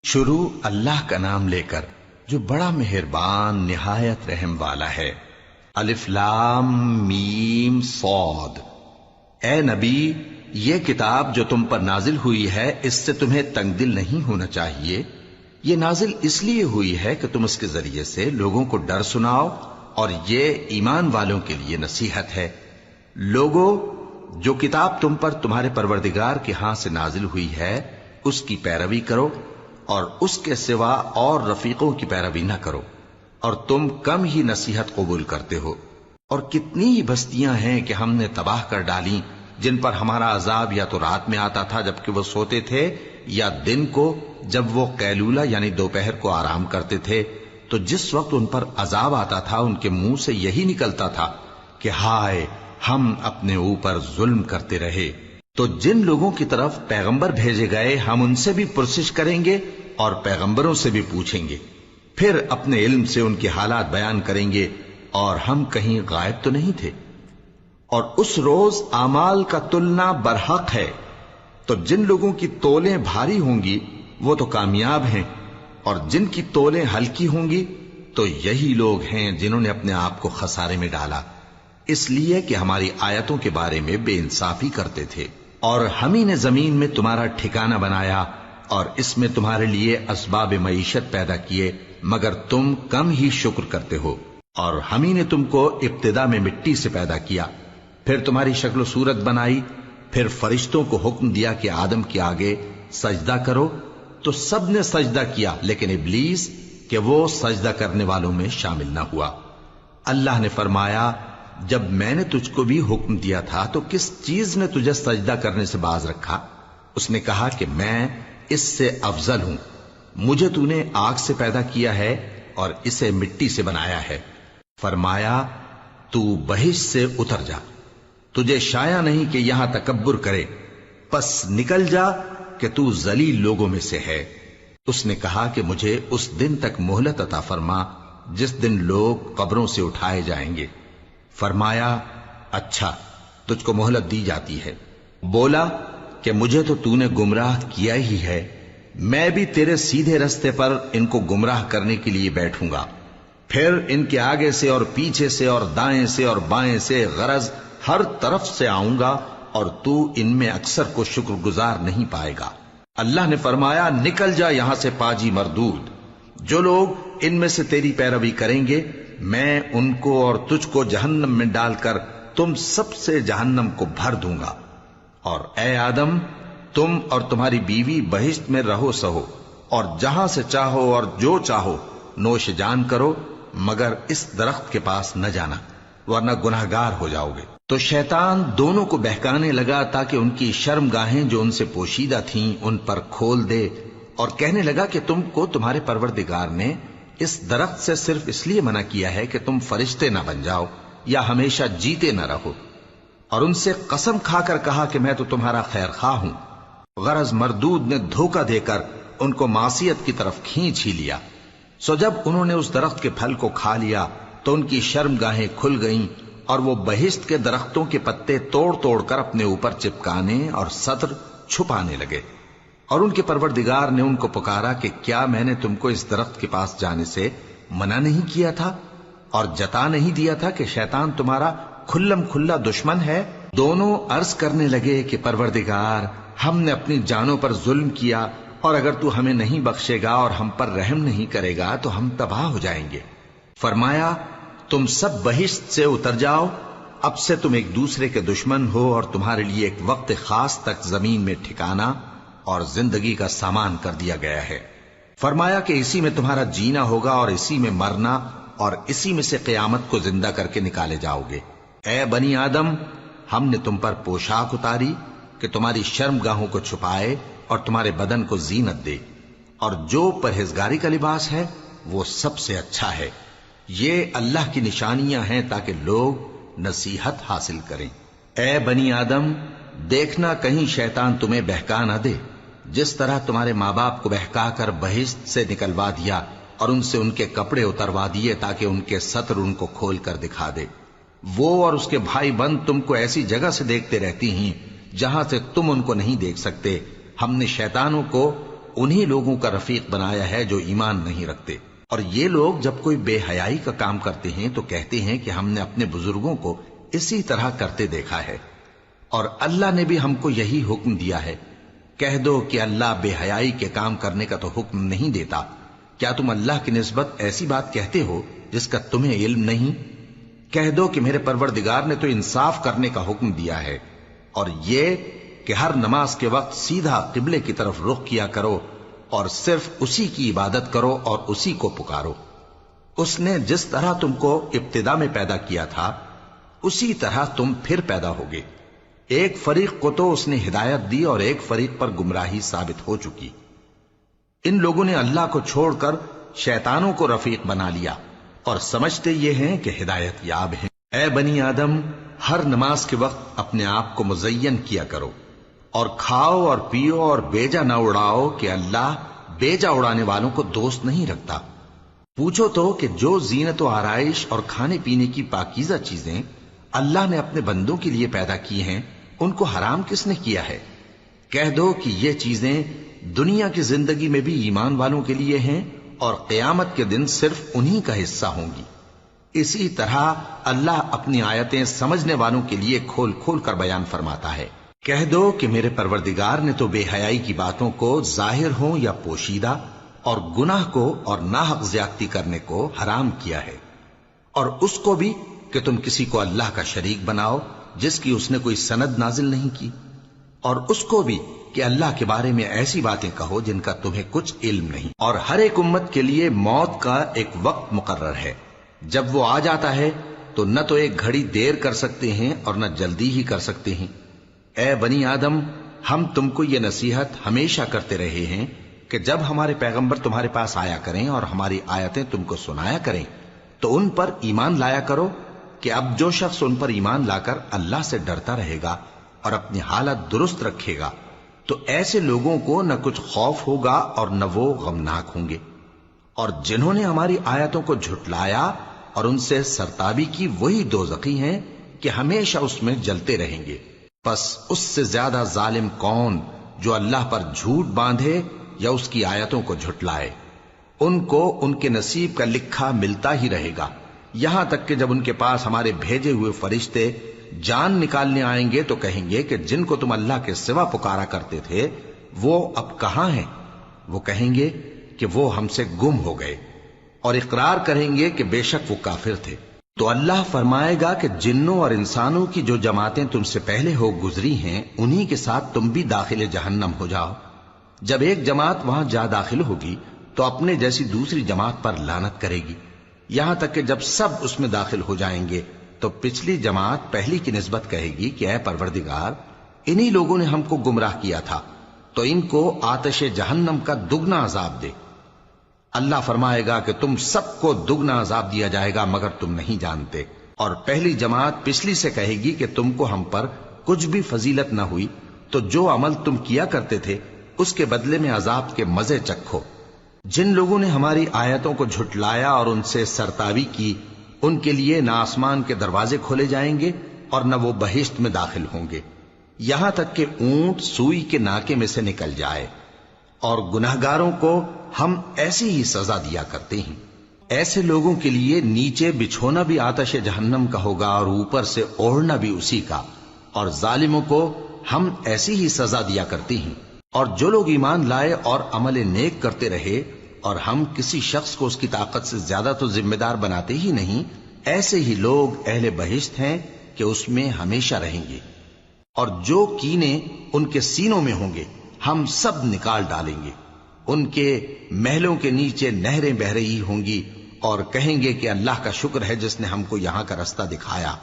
شروع اللہ کا نام لے کر جو بڑا مہربان نہایت رحم والا ہے۔ الف لام میم صاد۔ اے نبی، یہ کتاب جو تم پر نازل ہوئی ہے اس سے تمہیں تنگ دل نہیں ہونا چاہیے۔ یہ نازل اس لیے ہوئی ہے کہ تم اس کے ذریعے سے لوگوں کو ڈر سناؤ، اور یہ ایمان والوں کے لیے نصیحت ہے۔ لوگوں، جو کتاب تم پر تمہارے پروردگار کے ہاں سے نازل ہوئی ہے اس کی پیروی کرو، اور اس کے سوا اور رفیقوں کی پیروی نہ کرو، اور تم کم ہی نصیحت قبول کرتے ہو۔ اور کتنی ہی بستیاں ہیں کہ ہم نے تباہ کر ڈالی جن پر ہمارا عذاب یا تو رات میں آتا تھا جبکہ وہ سوتے تھے، یا دن کو جب وہ قیلولہ یعنی دوپہر کو آرام کرتے تھے، تو جس وقت ان پر عذاب آتا تھا ان کے منہ سے یہی نکلتا تھا کہ ہائے، ہم اپنے اوپر ظلم کرتے رہے۔ تو جن لوگوں کی طرف پیغمبر بھیجے گئے ہم ان سے بھی پرسش کریں گے اور پیغمبروں سے بھی پوچھیں گے، پھر اپنے علم سے ان کے حالات بیان کریں گے، اور ہم کہیں غائب تو نہیں تھے۔ اور اس روز اعمال کا تلنا برحق ہے، تو جن لوگوں کی تولیں بھاری ہوں گی وہ تو کامیاب ہیں، اور جن کی تولیں ہلکی ہوں گی تو یہی لوگ ہیں جنہوں نے اپنے آپ کو خسارے میں ڈالا، اس لیے کہ ہماری آیتوں کے بارے میں بے انصافی کرتے تھے۔ اور ہم ہی نے زمین میں تمہارا ٹھکانہ بنایا اور اس میں تمہارے لیے اسباب معیشت پیدا کیے، مگر تم کم ہی شکر کرتے ہو۔ اور ہم ہی نے تم کو ابتدا میں مٹی سے پیدا کیا، پھر تمہاری شکل و صورت بنائی، پھر فرشتوں کو حکم دیا کہ آدم کے آگے سجدہ کرو، تو سب نے سجدہ کیا لیکن ابلیس کہ وہ سجدہ کرنے والوں میں شامل نہ ہوا۔ اللہ نے فرمایا، جب میں نے تجھ کو بھی حکم دیا تھا تو کس چیز نے تجھے سجدہ کرنے سے باز رکھا؟ اس نے کہا کہ میں اس سے افضل ہوں، مجھے تو نے آگ سے پیدا کیا ہے اور اسے مٹی سے بنایا ہے۔ فرمایا، تو بہشت سے اتر جا، تجھے شایع نہیں کہ یہاں تکبر کرے، پس نکل جا کہ تو ذلیل لوگوں میں سے ہے۔ اس نے کہا کہ مجھے اس دن تک مہلت عطا فرما جس دن لوگ قبروں سے اٹھائے جائیں گے۔ فرمایا، اچھا، تجھ کو مہلت دی جاتی ہے۔ بولا کہ مجھے تو نے گمراہ کیا ہی ہے، میں بھی تیرے سیدھے رستے پر ان کو گمراہ کرنے کے لیے بیٹھوں گا، پھر ان کے آگے سے اور پیچھے سے اور دائیں سے اور بائیں سے غرض ہر طرف سے آؤں گا، اور تو ان میں اکثر کو شکر گزار نہیں پائے گا۔ اللہ نے فرمایا، نکل جا یہاں سے پاجی مردود، جو لوگ ان میں سے تیری پیروی کریں گے میں ان کو اور تجھ کو جہنم میں ڈال کر تم سب سے جہنم کو بھر دوں گا۔ اور اے آدم، تم اور تمہاری بیوی بہشت میں رہو سہو، اور جہاں سے چاہو اور جو چاہو نوش جان کرو، مگر اس درخت کے پاس نہ جانا ورنہ گناہگار ہو جاؤ گے۔ تو شیطان دونوں کو بہکانے لگا تاکہ ان کی شرم گاہیں جو ان سے پوشیدہ تھیں ان پر کھول دے، اور کہنے لگا کہ تم کو تمہارے پروردگار نے اس درخت سے صرف اس لیے منع کیا ہے کہ تم فرشتے نہ بن جاؤ یا ہمیشہ جیتے نہ رہو۔ اور ان سے قسم کھا کر کہا کہ میں تو تمہارا خیر خواہ ہوں۔ غرض مردود نے دھوکہ دے کر ان کو معصیت کی طرف کھینچ ہی لیا۔ سو جب انہوں نے اس درخت کے پھل کو کھا لیا تو ان کی شرم گاہیں کھل گئیں، اور وہ بہشت کے درختوں کے پتے توڑ توڑ کر اپنے اوپر چپکانے اور سطر چھپانے لگے۔ اور ان کے پروردگار نے ان کو پکارا کہ کیا میں نے تم کو اس درخت کے پاس جانے سے منع نہیں کیا تھا، اور جتا نہیں دیا تھا کہ شیطان تمہارا کھلم کھلا دشمن ہے؟ دونوں عرض کرنے لگے کہ پروردگار، ہم نے اپنی جانوں پر ظلم کیا، اور اگر تو ہمیں نہیں بخشے گا اور ہم پر رحم نہیں کرے گا تو ہم تباہ ہو جائیں گے۔ فرمایا، تم سب بہشت سے اتر جاؤ، اب سے تم ایک دوسرے کے دشمن ہو، اور تمہارے لیے ایک وقت خاص تک زمین میں ٹھکانا اور زندگی کا سامان کر دیا گیا ہے۔ فرمایا کہ اسی میں تمہارا جینا ہوگا اور اسی میں مرنا، اور اسی میں سے قیامت کو زندہ کر کے نکالے جاؤ گے۔ اے بنی آدم، ہم نے تم پر پوشاک اتاری کہ تمہاری شرم گاہوں کو چھپائے اور تمہارے بدن کو زینت دے، اور جو پرہیزگاری کا لباس ہے وہ سب سے اچھا ہے۔ یہ اللہ کی نشانیاں ہیں تاکہ لوگ نصیحت حاصل کریں۔ اے بنی آدم، دیکھنا کہیں شیطان تمہیں بہکا نہ دے، جس طرح تمہارے ماں باپ کو بہکا کر بہشت سے نکلوا دیا اور ان سے ان کے کپڑے اتروا دیے تاکہ ان کے سطر ان کو کھول کر دکھا دے۔ وہ اور اس کے بھائی بند تم کو ایسی جگہ سے دیکھتے رہتی ہیں جہاں سے تم ان کو نہیں دیکھ سکتے۔ ہم نے شیطانوں کو انہی لوگوں کا رفیق بنایا ہے جو ایمان نہیں رکھتے۔ اور یہ لوگ جب کوئی بے حیائی کا کام کرتے ہیں تو کہتے ہیں کہ ہم نے اپنے بزرگوں کو اسی طرح کرتے دیکھا ہے، اور اللہ نے بھی ہم کو یہی حکم دیا ہے۔ کہہ دو کہ اللہ بے حیائی کے کام کرنے کا تو حکم نہیں دیتا۔ کیا تم اللہ کی نسبت ایسی بات کہتے ہو جس کا تمہیں علم نہیں؟ کہہ دو کہ میرے پروردگار نے تو انصاف کرنے کا حکم دیا ہے، اور یہ کہ ہر نماز کے وقت سیدھا قبلے کی طرف رخ کیا کرو اور صرف اسی کی عبادت کرو اور اسی کو پکارو۔ اس نے جس طرح تم کو ابتدا میں پیدا کیا تھا اسی طرح تم پھر پیدا ہوگے۔ ایک فریق کو تو اس نے ہدایت دی اور ایک فریق پر گمراہی ثابت ہو چکی۔ ان لوگوں نے اللہ کو چھوڑ کر شیطانوں کو رفیق بنا لیا اور سمجھتے یہ ہیں کہ ہدایت یاب ہیں۔ اے بنی آدم، ہر نماز کے وقت اپنے آپ کو مزین کیا کرو، اور کھاؤ اور پیو اور بیجا نہ اڑاؤ کہ اللہ بیجا اڑانے والوں کو دوست نہیں رکھتا۔ پوچھو تو کہ جو زینت و آرائش اور کھانے پینے کی پاکیزہ چیزیں اللہ نے اپنے بندوں کے لیے پیدا کی ہیں ان کو حرام کس نے کیا ہے؟ کہہ دو کہ یہ چیزیں دنیا کی زندگی میں بھی ایمان والوں کے لیے ہیں اور قیامت کے دن صرف انہی کا حصہ ہوں گی۔ اسی طرح اللہ اپنی آیتیں سمجھنے والوں کے لیے کھول کھول کر بیان فرماتا ہے۔ کہہ دو کہ میرے پروردگار نے تو بے حیائی کی باتوں کو ظاہر ہوں یا پوشیدہ، اور گناہ کو اور ناحق زیادتی کرنے کو حرام کیا ہے، اور اس کو بھی کہ تم کسی کو اللہ کا شریک بناؤ جس کی اس نے کوئی سند نازل نہیں کی، اور اس کو بھی کہ اللہ کے بارے میں ایسی باتیں کہو جن کا تمہیں کچھ علم نہیں۔ اور ہر ایک امت کے لیے موت کا ایک وقت مقرر ہے، جب وہ آ جاتا ہے تو نہ تو ایک گھڑی دیر کر سکتے ہیں اور نہ جلدی ہی کر سکتے ہیں۔ اے بنی آدم، ہم تم کو یہ نصیحت ہمیشہ کرتے رہے ہیں کہ جب ہمارے پیغمبر تمہارے پاس آیا کریں اور ہماری آیتیں تم کو سنایا کریں تو ان پر ایمان لایا کرو، کہ اب جو شخص ان پر ایمان لا کر اللہ سے ڈرتا رہے گا اور اپنی حالت درست رکھے گا تو ایسے لوگوں کو نہ کچھ خوف ہوگا اور نہ وہ غمناک ہوں گے۔ اور جنہوں نے ہماری آیتوں کو جھٹلایا اور ان سے سرتابی کی وہی دوزخی ہیں کہ ہمیشہ اس میں جلتے رہیں گے۔ پس اس سے زیادہ ظالم کون جو اللہ پر جھوٹ باندھے یا اس کی آیتوں کو جھٹلائے؟ ان کو ان کے نصیب کا لکھا ملتا ہی رہے گا، یہاں تک کہ جب ان کے پاس ہمارے بھیجے ہوئے فرشتے جان نکالنے آئیں گے تو کہیں گے کہ جن کو تم اللہ کے سوا پکارا کرتے تھے وہ اب کہاں ہیں؟ وہ کہیں گے کہ وہ ہم سے گم ہو گئے، اور اقرار کریں گے کہ بے شک وہ کافر تھے۔ تو اللہ فرمائے گا کہ جنوں اور انسانوں کی جو جماعتیں تم سے پہلے ہو گزری ہیں انہی کے ساتھ تم بھی داخل جہنم ہو جاؤ۔ جب ایک جماعت وہاں جا داخل ہوگی تو اپنے جیسی دوسری جماعت پر لعنت کرے گی، یہاں تک کہ جب سب اس میں داخل ہو جائیں گے تو پچھلی جماعت پہلی کی نسبت کہے گی کہ اے پروردگار، انہی لوگوں نے ہم کو گمراہ کیا تھا، تو ان کو آتش جہنم کا دگنا عذاب دے۔ اللہ فرمائے گا کہ تم سب کو دگنا عذاب دیا جائے گا مگر تم نہیں جانتے۔ اور پہلی جماعت پچھلی سے کہے گی کہ تم کو ہم پر کچھ بھی فضیلت نہ ہوئی، تو جو عمل تم کیا کرتے تھے اس کے بدلے میں عذاب کے مزے چکھو۔ جن لوگوں نے ہماری آیتوں کو جھٹلایا اور ان سے سرتاوی کی ان کے لیے نہ آسمان کے دروازے کھولے جائیں گے اور نہ وہ بہشت میں داخل ہوں گے، یہاں تک کہ اونٹ سوئی کے ناکے میں سے نکل جائے۔ اور گناہگاروں کو ہم ایسی ہی سزا دیا کرتے ہیں۔ ایسے لوگوں کے لیے نیچے بچھونا بھی آتش جہنم کا ہوگا اور اوپر سے اوڑھنا بھی اسی کا، اور ظالموں کو ہم ایسی ہی سزا دیا کرتے ہیں۔ اور جو لوگ ایمان لائے اور عمل نیک کرتے رہے اور ہم کسی شخص کو اس کی طاقت سے زیادہ تو ذمہ دار بناتے ہی نہیں، ایسے ہی لوگ اہل بہشت ہیں کہ اس میں ہمیشہ رہیں گے۔ اور جو کینے ان کے سینوں میں ہوں گے ہم سب نکال ڈالیں گے، ان کے محلوں کے نیچے نہریں بہہ رہی ہوں گی، اور کہیں گے کہ اللہ کا شکر ہے جس نے ہم کو یہاں کا رستہ دکھایا،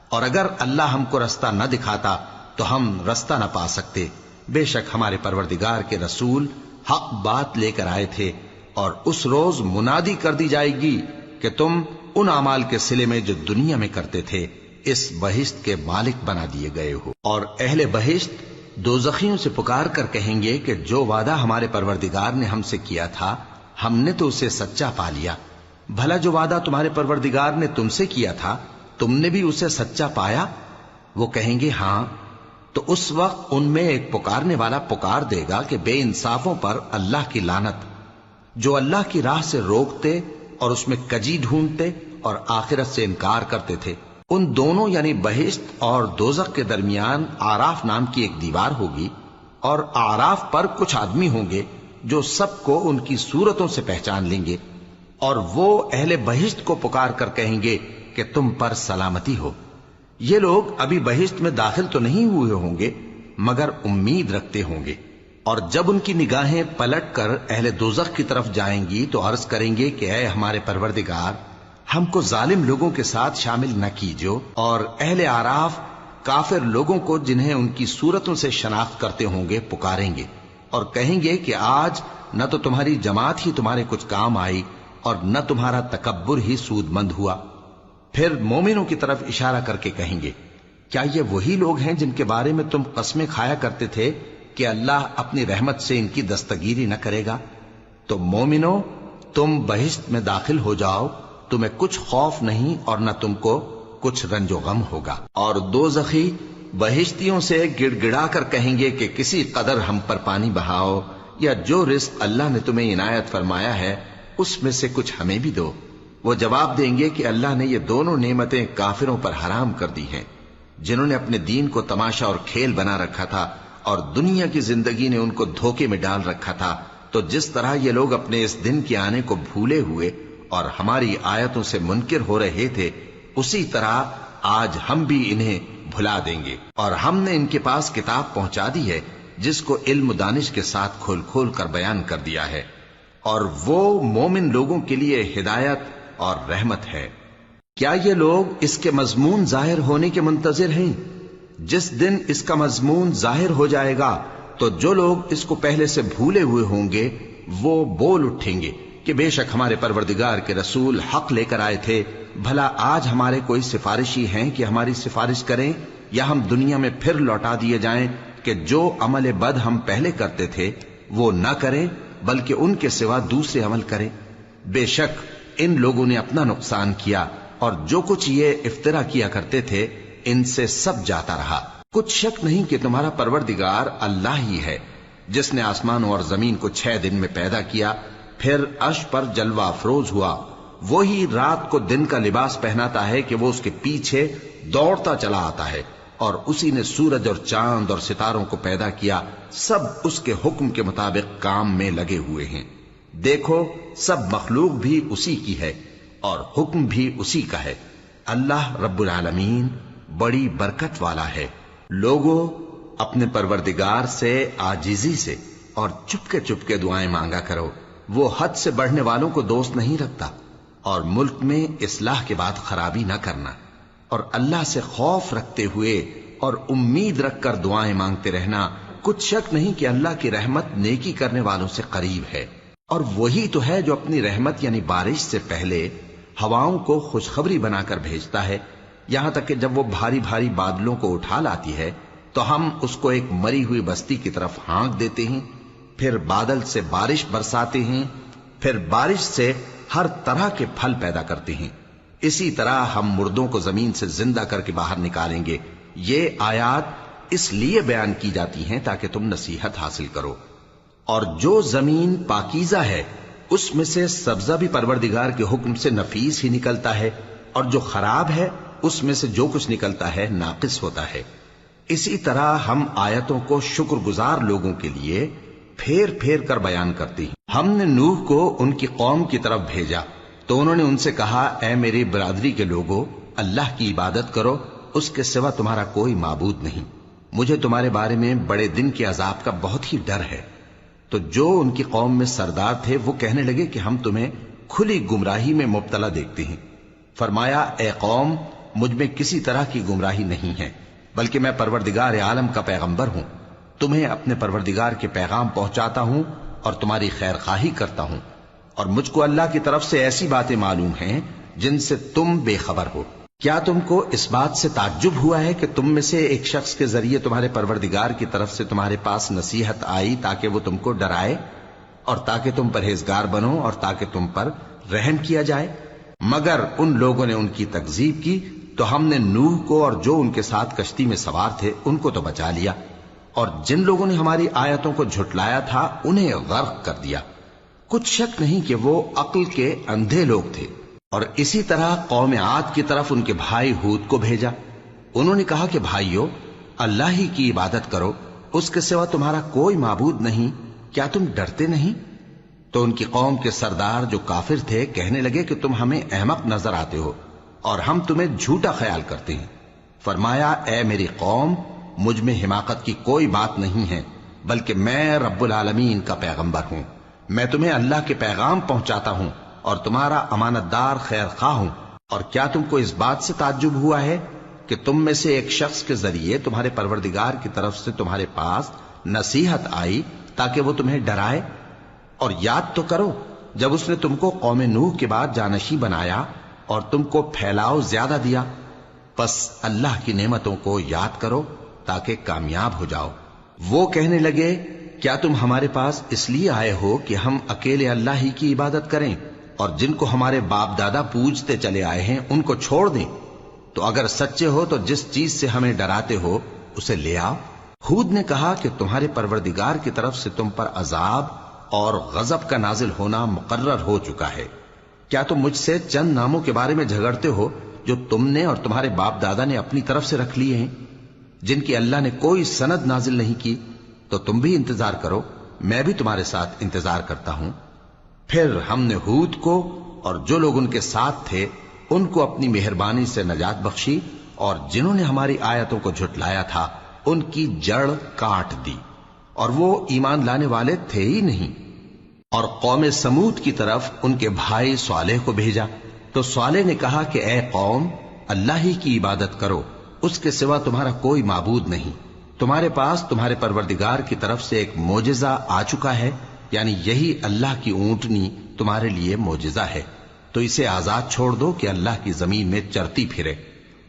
اور اگر اللہ ہم کو رستہ نہ دکھاتا تو ہم رستہ نہ پا سکتے۔ بے شک ہمارے پروردگار کے رسول حق بات لے کر آئے تھے، اور اس روز منادی کر دی جائے گی کہ تم ان اعمال کے صلے میں جو دنیا میں کرتے تھے اس بہشت کے مالک بنا دیے گئے ہو۔ اور اہل بہشت دوزخیوں سے پکار کر کہیں گے کہ جو وعدہ ہمارے پروردگار نے ہم سے کیا تھا ہم نے تو اسے سچا پا لیا، بھلا جو وعدہ تمہارے پروردگار نے تم سے کیا تھا تم نے بھی اسے سچا پایا؟ وہ کہیں گے ہاں۔ تو اس وقت ان میں ایک پکارنے والا پکار دے گا کہ بے انصافوں پر اللہ کی لعنت، جو اللہ کی راہ سے روکتے اور اس میں کجی ڈھونڈتے اور آخرت سے انکار کرتے تھے۔ ان دونوں یعنی بہشت اور دوزخ کے درمیان آراف نام کی ایک دیوار ہوگی، اور آراف پر کچھ آدمی ہوں گے جو سب کو ان کی صورتوں سے پہچان لیں گے، اور وہ اہل بہشت کو پکار کر کہیں گے کہ تم پر سلامتی ہو۔ یہ لوگ ابھی بہشت میں داخل تو نہیں ہوئے ہوں گے مگر امید رکھتے ہوں گے، اور جب ان کی نگاہیں پلٹ کر اہل دوزخ کی طرف جائیں گی تو عرض کریں گے کہ اے ہمارے پروردگار، ہم کو ظالم لوگوں کے ساتھ شامل نہ کیجو۔ اور اہل آراف کافر لوگوں کو جنہیں ان کی صورتوں سے شناخت کرتے ہوں گے پکاریں گے اور کہیں گے کہ آج نہ تو تمہاری جماعت ہی تمہارے کچھ کام آئی اور نہ تمہارا تکبر ہی سود مند ہوا۔ پھر مومنوں کی طرف اشارہ کر کے کہیں گے، کیا یہ وہی لوگ ہیں جن کے بارے میں تم قسمیں کھایا کرتے تھے کہ اللہ اپنی رحمت سے ان کی دستگیری نہ کرے گا؟ تو مومنوں، تم بہشت میں داخل ہو جاؤ، تمہیں کچھ خوف نہیں اور نہ تم کو کچھ رنج و غم ہوگا۔ اور دوزخی بہشتیوں سے گڑ گڑا کر کہیں گے کہ کسی قدر ہم پر پانی بہاؤ، یا جو رزق اللہ نے تمہیں عنایت فرمایا ہے اس میں سے کچھ ہمیں بھی دو۔ وہ جواب دیں گے کہ اللہ نے یہ دونوں نعمتیں کافروں پر حرام کر دی ہیں، جنہوں نے اپنے دین کو تماشا اور کھیل بنا رکھا تھا اور دنیا کی زندگی نے ان کو دھوکے میں ڈال رکھا تھا۔ تو جس طرح یہ لوگ اپنے اس دن کے آنے کو بھولے ہوئے اور ہماری آیتوں سے منکر ہو رہے تھے، اسی طرح آج ہم بھی انہیں بھلا دیں گے۔ اور ہم نے ان کے پاس کتاب پہنچا دی ہے جس کو علم و دانش کے ساتھ کھول کھول کر بیان کر دیا ہے، اور وہ مومن لوگوں کے لیے ہدایت اور رحمت ہے۔ کیا یہ لوگ اس کے مضمون ظاہر ہونے کے منتظر ہیں؟ جس دن اس کا مضمون ظاہر ہو جائے گا تو جو لوگ اس کو پہلے سے بھولے ہوئے ہوں گے وہ بول اٹھیں گے کہ بے شک ہمارے پروردگار کے رسول حق لے کر آئے تھے، بھلا آج ہمارے کوئی سفارشی ہیں کہ ہماری سفارش کریں، یا ہم دنیا میں پھر لوٹا دیے جائیں کہ جو عمل بد ہم پہلے کرتے تھے وہ نہ کریں بلکہ ان کے سوا دوسرے عمل کریں۔ بے شک ان لوگوں نے اپنا نقصان کیا، اور جو کچھ یہ افترا کیا کرتے تھے ان سے سب جاتا رہا۔ کچھ شک نہیں کہ تمہارا پروردگار اللہ ہی ہے جس نے آسمانوں اور زمین کو 6 دن میں پیدا کیا، پھر عرش پر جلوہ افروز ہوا۔ وہی رات کو دن کا لباس پہناتا ہے کہ وہ اس کے پیچھے دوڑتا چلا آتا ہے، اور اسی نے سورج اور چاند اور ستاروں کو پیدا کیا، سب اس کے حکم کے مطابق کام میں لگے ہوئے ہیں۔ دیکھو سب مخلوق بھی اسی کی ہے اور حکم بھی اسی کا ہے۔ اللہ رب العالمین بڑی برکت والا ہے۔ لوگوں، اپنے پروردگار سے عاجزی سے اور چپکے دعائیں مانگا کرو، وہ حد سے بڑھنے والوں کو دوست نہیں رکھتا، اور ملک میں اصلاح کے بعد خرابی نہ کرنا، اور اللہ سے خوف رکھتے ہوئے اور امید رکھ کر دعائیں مانگتے رہنا۔ کچھ شک نہیں کہ اللہ کی رحمت نیکی کرنے والوں سے قریب ہے، اور وہی تو ہے جو اپنی رحمت یعنی بارش سے پہلے ہواؤں کو خوشخبری بنا کر بھیجتا ہے، یہاں تک کہ جب وہ بھاری بھاری بادلوں کو اٹھا لاتی ہے تو ہم اس کو ایک مری ہوئی بستی کی طرف ہانک دیتے ہیں، پھر بادل سے بارش برساتے ہیں، پھر بارش سے ہر طرح کے پھل پیدا کرتے ہیں۔ اسی طرح ہم مردوں کو زمین سے زندہ کر کے باہر نکالیں گے۔ یہ آیات اس لیے بیان کی جاتی ہیں تاکہ تم نصیحت حاصل کرو۔ اور جو زمین پاکیزہ ہے اس میں سے سبزہ بھی پروردگار کے حکم سے نفیس ہی نکلتا ہے، اور جو خراب ہے اس میں سے جو کچھ نکلتا ہے ناقص ہوتا ہے۔ اسی طرح ہم آیتوں کو شکر گزار لوگوں کے لیے پھیر پھیر کر بیان کرتے ہیں۔ ہم نے نوح کو ان کی قوم کی طرف بھیجا تو انہوں نے ان سے کہا، اے میری برادری کے لوگوں، اللہ کی عبادت کرو، اس کے سوا تمہارا کوئی معبود نہیں۔ مجھے تمہارے بارے میں بڑے دن کے عذاب کا بہت ہی ڈر ہے۔ تو جو ان کی قوم میں سردار تھے وہ کہنے لگے کہ ہم تمہیں کھلی گمراہی میں مبتلا دیکھتے ہیں۔ فرمایا، اے قوم، مجھ میں کسی طرح کی گمراہی نہیں ہے، بلکہ میں پروردگار عالم کا پیغمبر ہوں، تمہیں اپنے پروردگار کے پیغام پہنچاتا ہوں اور تمہاری خیر خواہی کرتا ہوں، اور مجھ کو اللہ کی طرف سے ایسی باتیں معلوم ہیں جن سے تم بے خبر ہو۔ کیا تم کو اس بات سے تعجب ہوا ہے کہ تم میں سے ایک شخص کے ذریعے تمہارے پروردگار کی طرف سے تمہارے پاس نصیحت آئی تاکہ وہ تم کو ڈرائے اور تاکہ تم پرہیزگار بنو اور تاکہ تم پر رحم کیا جائے؟ مگر ان لوگوں نے ان کی تکذیب کی تو ہم نے نوح کو اور جو ان کے ساتھ کشتی میں سوار تھے ان کو تو بچا لیا، اور جن لوگوں نے ہماری آیتوں کو جھٹلایا تھا انہیں غرق کر دیا۔ کچھ شک نہیں کہ وہ عقل کے اندھے لوگ تھے۔ اور اسی طرح قوم عاد کی طرف ان کے بھائی ہود کو بھیجا۔ انہوں نے کہا کہ بھائیو، اللہ ہی کی عبادت کرو، اس کے سوا تمہارا کوئی معبود نہیں، کیا تم ڈرتے نہیں؟ تو ان کی قوم کے سردار جو کافر تھے کہنے لگے کہ تم ہمیں احمق نظر آتے ہو اور ہم تمہیں جھوٹا خیال کرتے ہیں۔ فرمایا، اے میری قوم، مجھ میں حماقت کی کوئی بات نہیں ہے، بلکہ میں رب العالمین کا پیغمبر ہوں۔ میں تمہیں اللہ کے پیغام پہنچاتا ہوں اور تمہارا امانت دار خیر خواہ ہوں۔ اور کیا تم کو اس بات سے تعجب ہوا ہے کہ تم میں سے ایک شخص کے ذریعے تمہارے پروردگار کی طرف سے تمہارے پاس نصیحت آئی تاکہ وہ تمہیں ڈرائے؟ اور یاد تو کرو جب اس نے تم کو قوم نوح کے بعد جانشین بنایا اور تم کو پھیلاؤ زیادہ دیا، پس اللہ کی نعمتوں کو یاد کرو تاکہ کامیاب ہو جاؤ۔ وہ کہنے لگے، کیا تم ہمارے پاس اس لیے آئے ہو کہ ہم اکیلے اللہ ہی کی عبادت کریں اور جن کو ہمارے باپ دادا پوجتے چلے آئے ہیں ان کو چھوڑ دیں؟ تو اگر سچے ہو تو جس چیز سے ہمیں ڈراتے ہو اسے لے آؤ۔ ہود نے کہا کہ تمہارے پروردگار کی طرف سے تم پر عذاب اور غضب کا نازل ہونا مقرر ہو چکا ہے۔ کیا تم مجھ سے چند ناموں کے بارے میں جھگڑتے ہو جو تم نے اور تمہارے باپ دادا نے اپنی طرف سے رکھ لیے ہیں، جن کی اللہ نے کوئی سند نازل نہیں کی؟ تو تم بھی انتظار کرو، میں بھی تمہارے ساتھ انتظار کرتا ہوں۔ پھر ہم نے ہود کو اور جو لوگ ان کے ساتھ تھے ان کو اپنی مہربانی سے نجات بخشی، اور جنہوں نے ہماری آیتوں کو جھٹلایا تھا ان کی جڑ کاٹ دی، اور وہ ایمان لانے والے تھے ہی نہیں۔ اور قوم سمود کی طرف ان کے بھائی صالح کو بھیجا، تو صالح نے کہا کہ اے قوم، اللہ ہی کی عبادت کرو، اس کے سوا تمہارا کوئی معبود نہیں۔ تمہارے پاس تمہارے پروردگار کی طرف سے ایک معجزہ آ چکا ہے، یعنی یہی اللہ کی اونٹنی تمہارے لیے معجزہ ہے، تو اسے آزاد چھوڑ دو کہ اللہ کی زمین میں چرتی پھرے،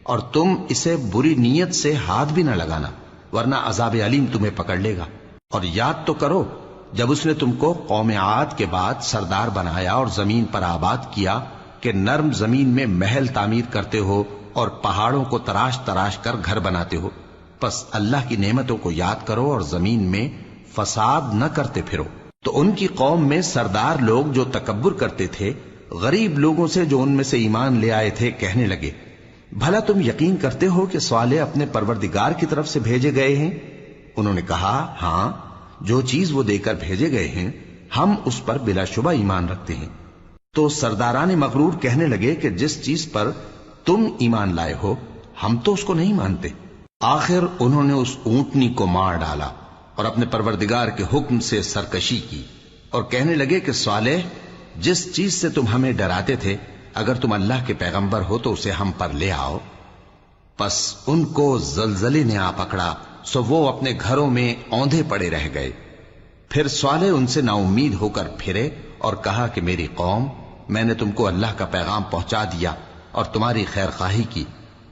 اور تم اسے بری نیت سے ہاتھ بھی نہ لگانا، ورنہ عذاب علیم تمہیں پکڑ لے گا۔ اور یاد تو کرو جب اس نے تم کو قوم عاد کے بعد سردار بنایا اور زمین پر آباد کیا کہ نرم زمین میں محل تعمیر کرتے ہو اور پہاڑوں کو تراش تراش کر گھر بناتے ہو، پس اللہ کی نعمتوں کو یاد کرو اور زمین میں فساد نہ کرتے پھرو۔ تو ان کی قوم میں سردار لوگ جو تکبر کرتے تھے غریب لوگوں سے جو ان میں سے ایمان لے آئے تھے کہنے لگے، بھلا تم یقین کرتے ہو کہ صالح اپنے پروردگار کی طرف سے بھیجے گئے ہیں؟ انہوں نے کہا، ہاں، جو چیز وہ دے کر بھیجے گئے ہیں ہم اس پر بلا شبہ ایمان رکھتے ہیں۔ تو سرداران مغرور کہنے لگے کہ جس چیز پر تم ایمان لائے ہو ہم تو اس کو نہیں مانتے۔ آخر انہوں نے اس اونٹنی کو مار ڈالا اور اپنے پروردگار کے حکم سے سرکشی کی، اور کہنے لگے کہ صالح، جس چیز سے تم ہمیں ڈراتے تھے اگر تم اللہ کے پیغمبر ہو تو اسے ہم پر لے آؤ۔ پس ان کو زلزلے نے آ پکڑا، سو وہ اپنے گھروں میں اوندھے پڑے رہ گئے۔ پھر صالح ان سے نا امید ہو کر پھرے اور کہا کہ میری قوم، میں نے تم کو اللہ کا پیغام پہنچا دیا اور تمہاری خیر خواہی کی،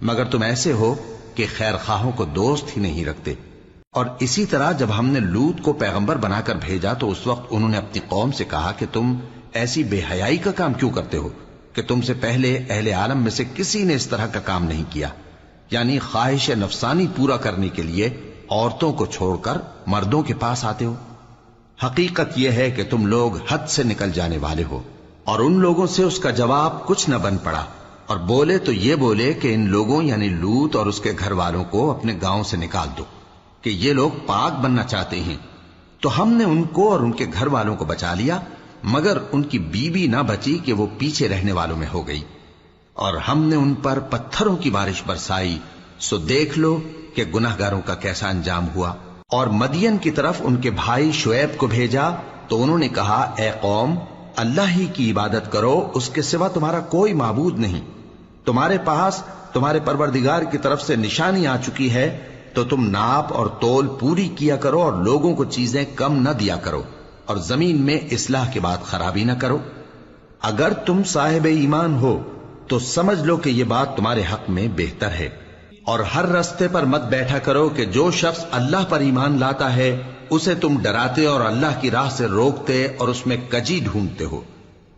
مگر تم ایسے ہو کہ خیر خواہوں کو دوست ہی نہیں رکھتے۔ اور اسی طرح جب ہم نے لوط کو پیغمبر بنا کر بھیجا تو اس وقت انہوں نے اپنی قوم سے کہا کہ تم ایسی بے حیائی کا کام کیوں کرتے ہو کہ تم سے پہلے اہل عالم میں سے کسی نے اس طرح کا کام نہیں کیا، یعنی خواہش نفسانی پورا کرنے کے لیے عورتوں کو چھوڑ کر مردوں کے پاس آتے ہو۔ حقیقت یہ ہے کہ تم لوگ حد سے نکل جانے والے ہو۔ اور ان لوگوں سے اس کا جواب کچھ نہ بن پڑا، اور بولے تو یہ بولے کہ ان لوگوں یعنی لوط اور اس کے گھر والوں کو اپنے گاؤں سے نکال دو کہ یہ لوگ پاک بننا چاہتے ہیں۔ تو ہم نے ان کو اور ان کے گھر والوں کو بچا لیا، مگر ان کی بیوی نہ بچی کہ وہ پیچھے رہنے والوں میں ہو گئی، اور ہم نے ان پر پتھروں کی بارش برسائی، سو دیکھ لو کہ گناہگاروں کا کیسا انجام ہوا۔ اور مدین کی طرف ان کے بھائی شعیب کو بھیجا تو انہوں نے کہا، اے قوم، اللہ ہی کی عبادت کرو، اس کے سوا تمہارا کوئی معبود نہیں۔ تمہارے پاس تمہارے پروردگار کی طرف سے نشانی آ چکی ہے، تو تم ناپ اور تول پوری کیا کرو اور لوگوں کو چیزیں کم نہ دیا کرو، اور زمین میں اصلاح کے بعد خرابی نہ کرو۔ اگر تم صاحب ایمان ہو تو سمجھ لو کہ یہ بات تمہارے حق میں بہتر ہے، اور ہر رستے پر مت بیٹھا کرو کہ جو شخص اللہ پر ایمان لاتا ہے اسے تم ڈراتے اور اللہ کی راہ سے روکتے اور اس میں کجی ڈھونڈتے ہو۔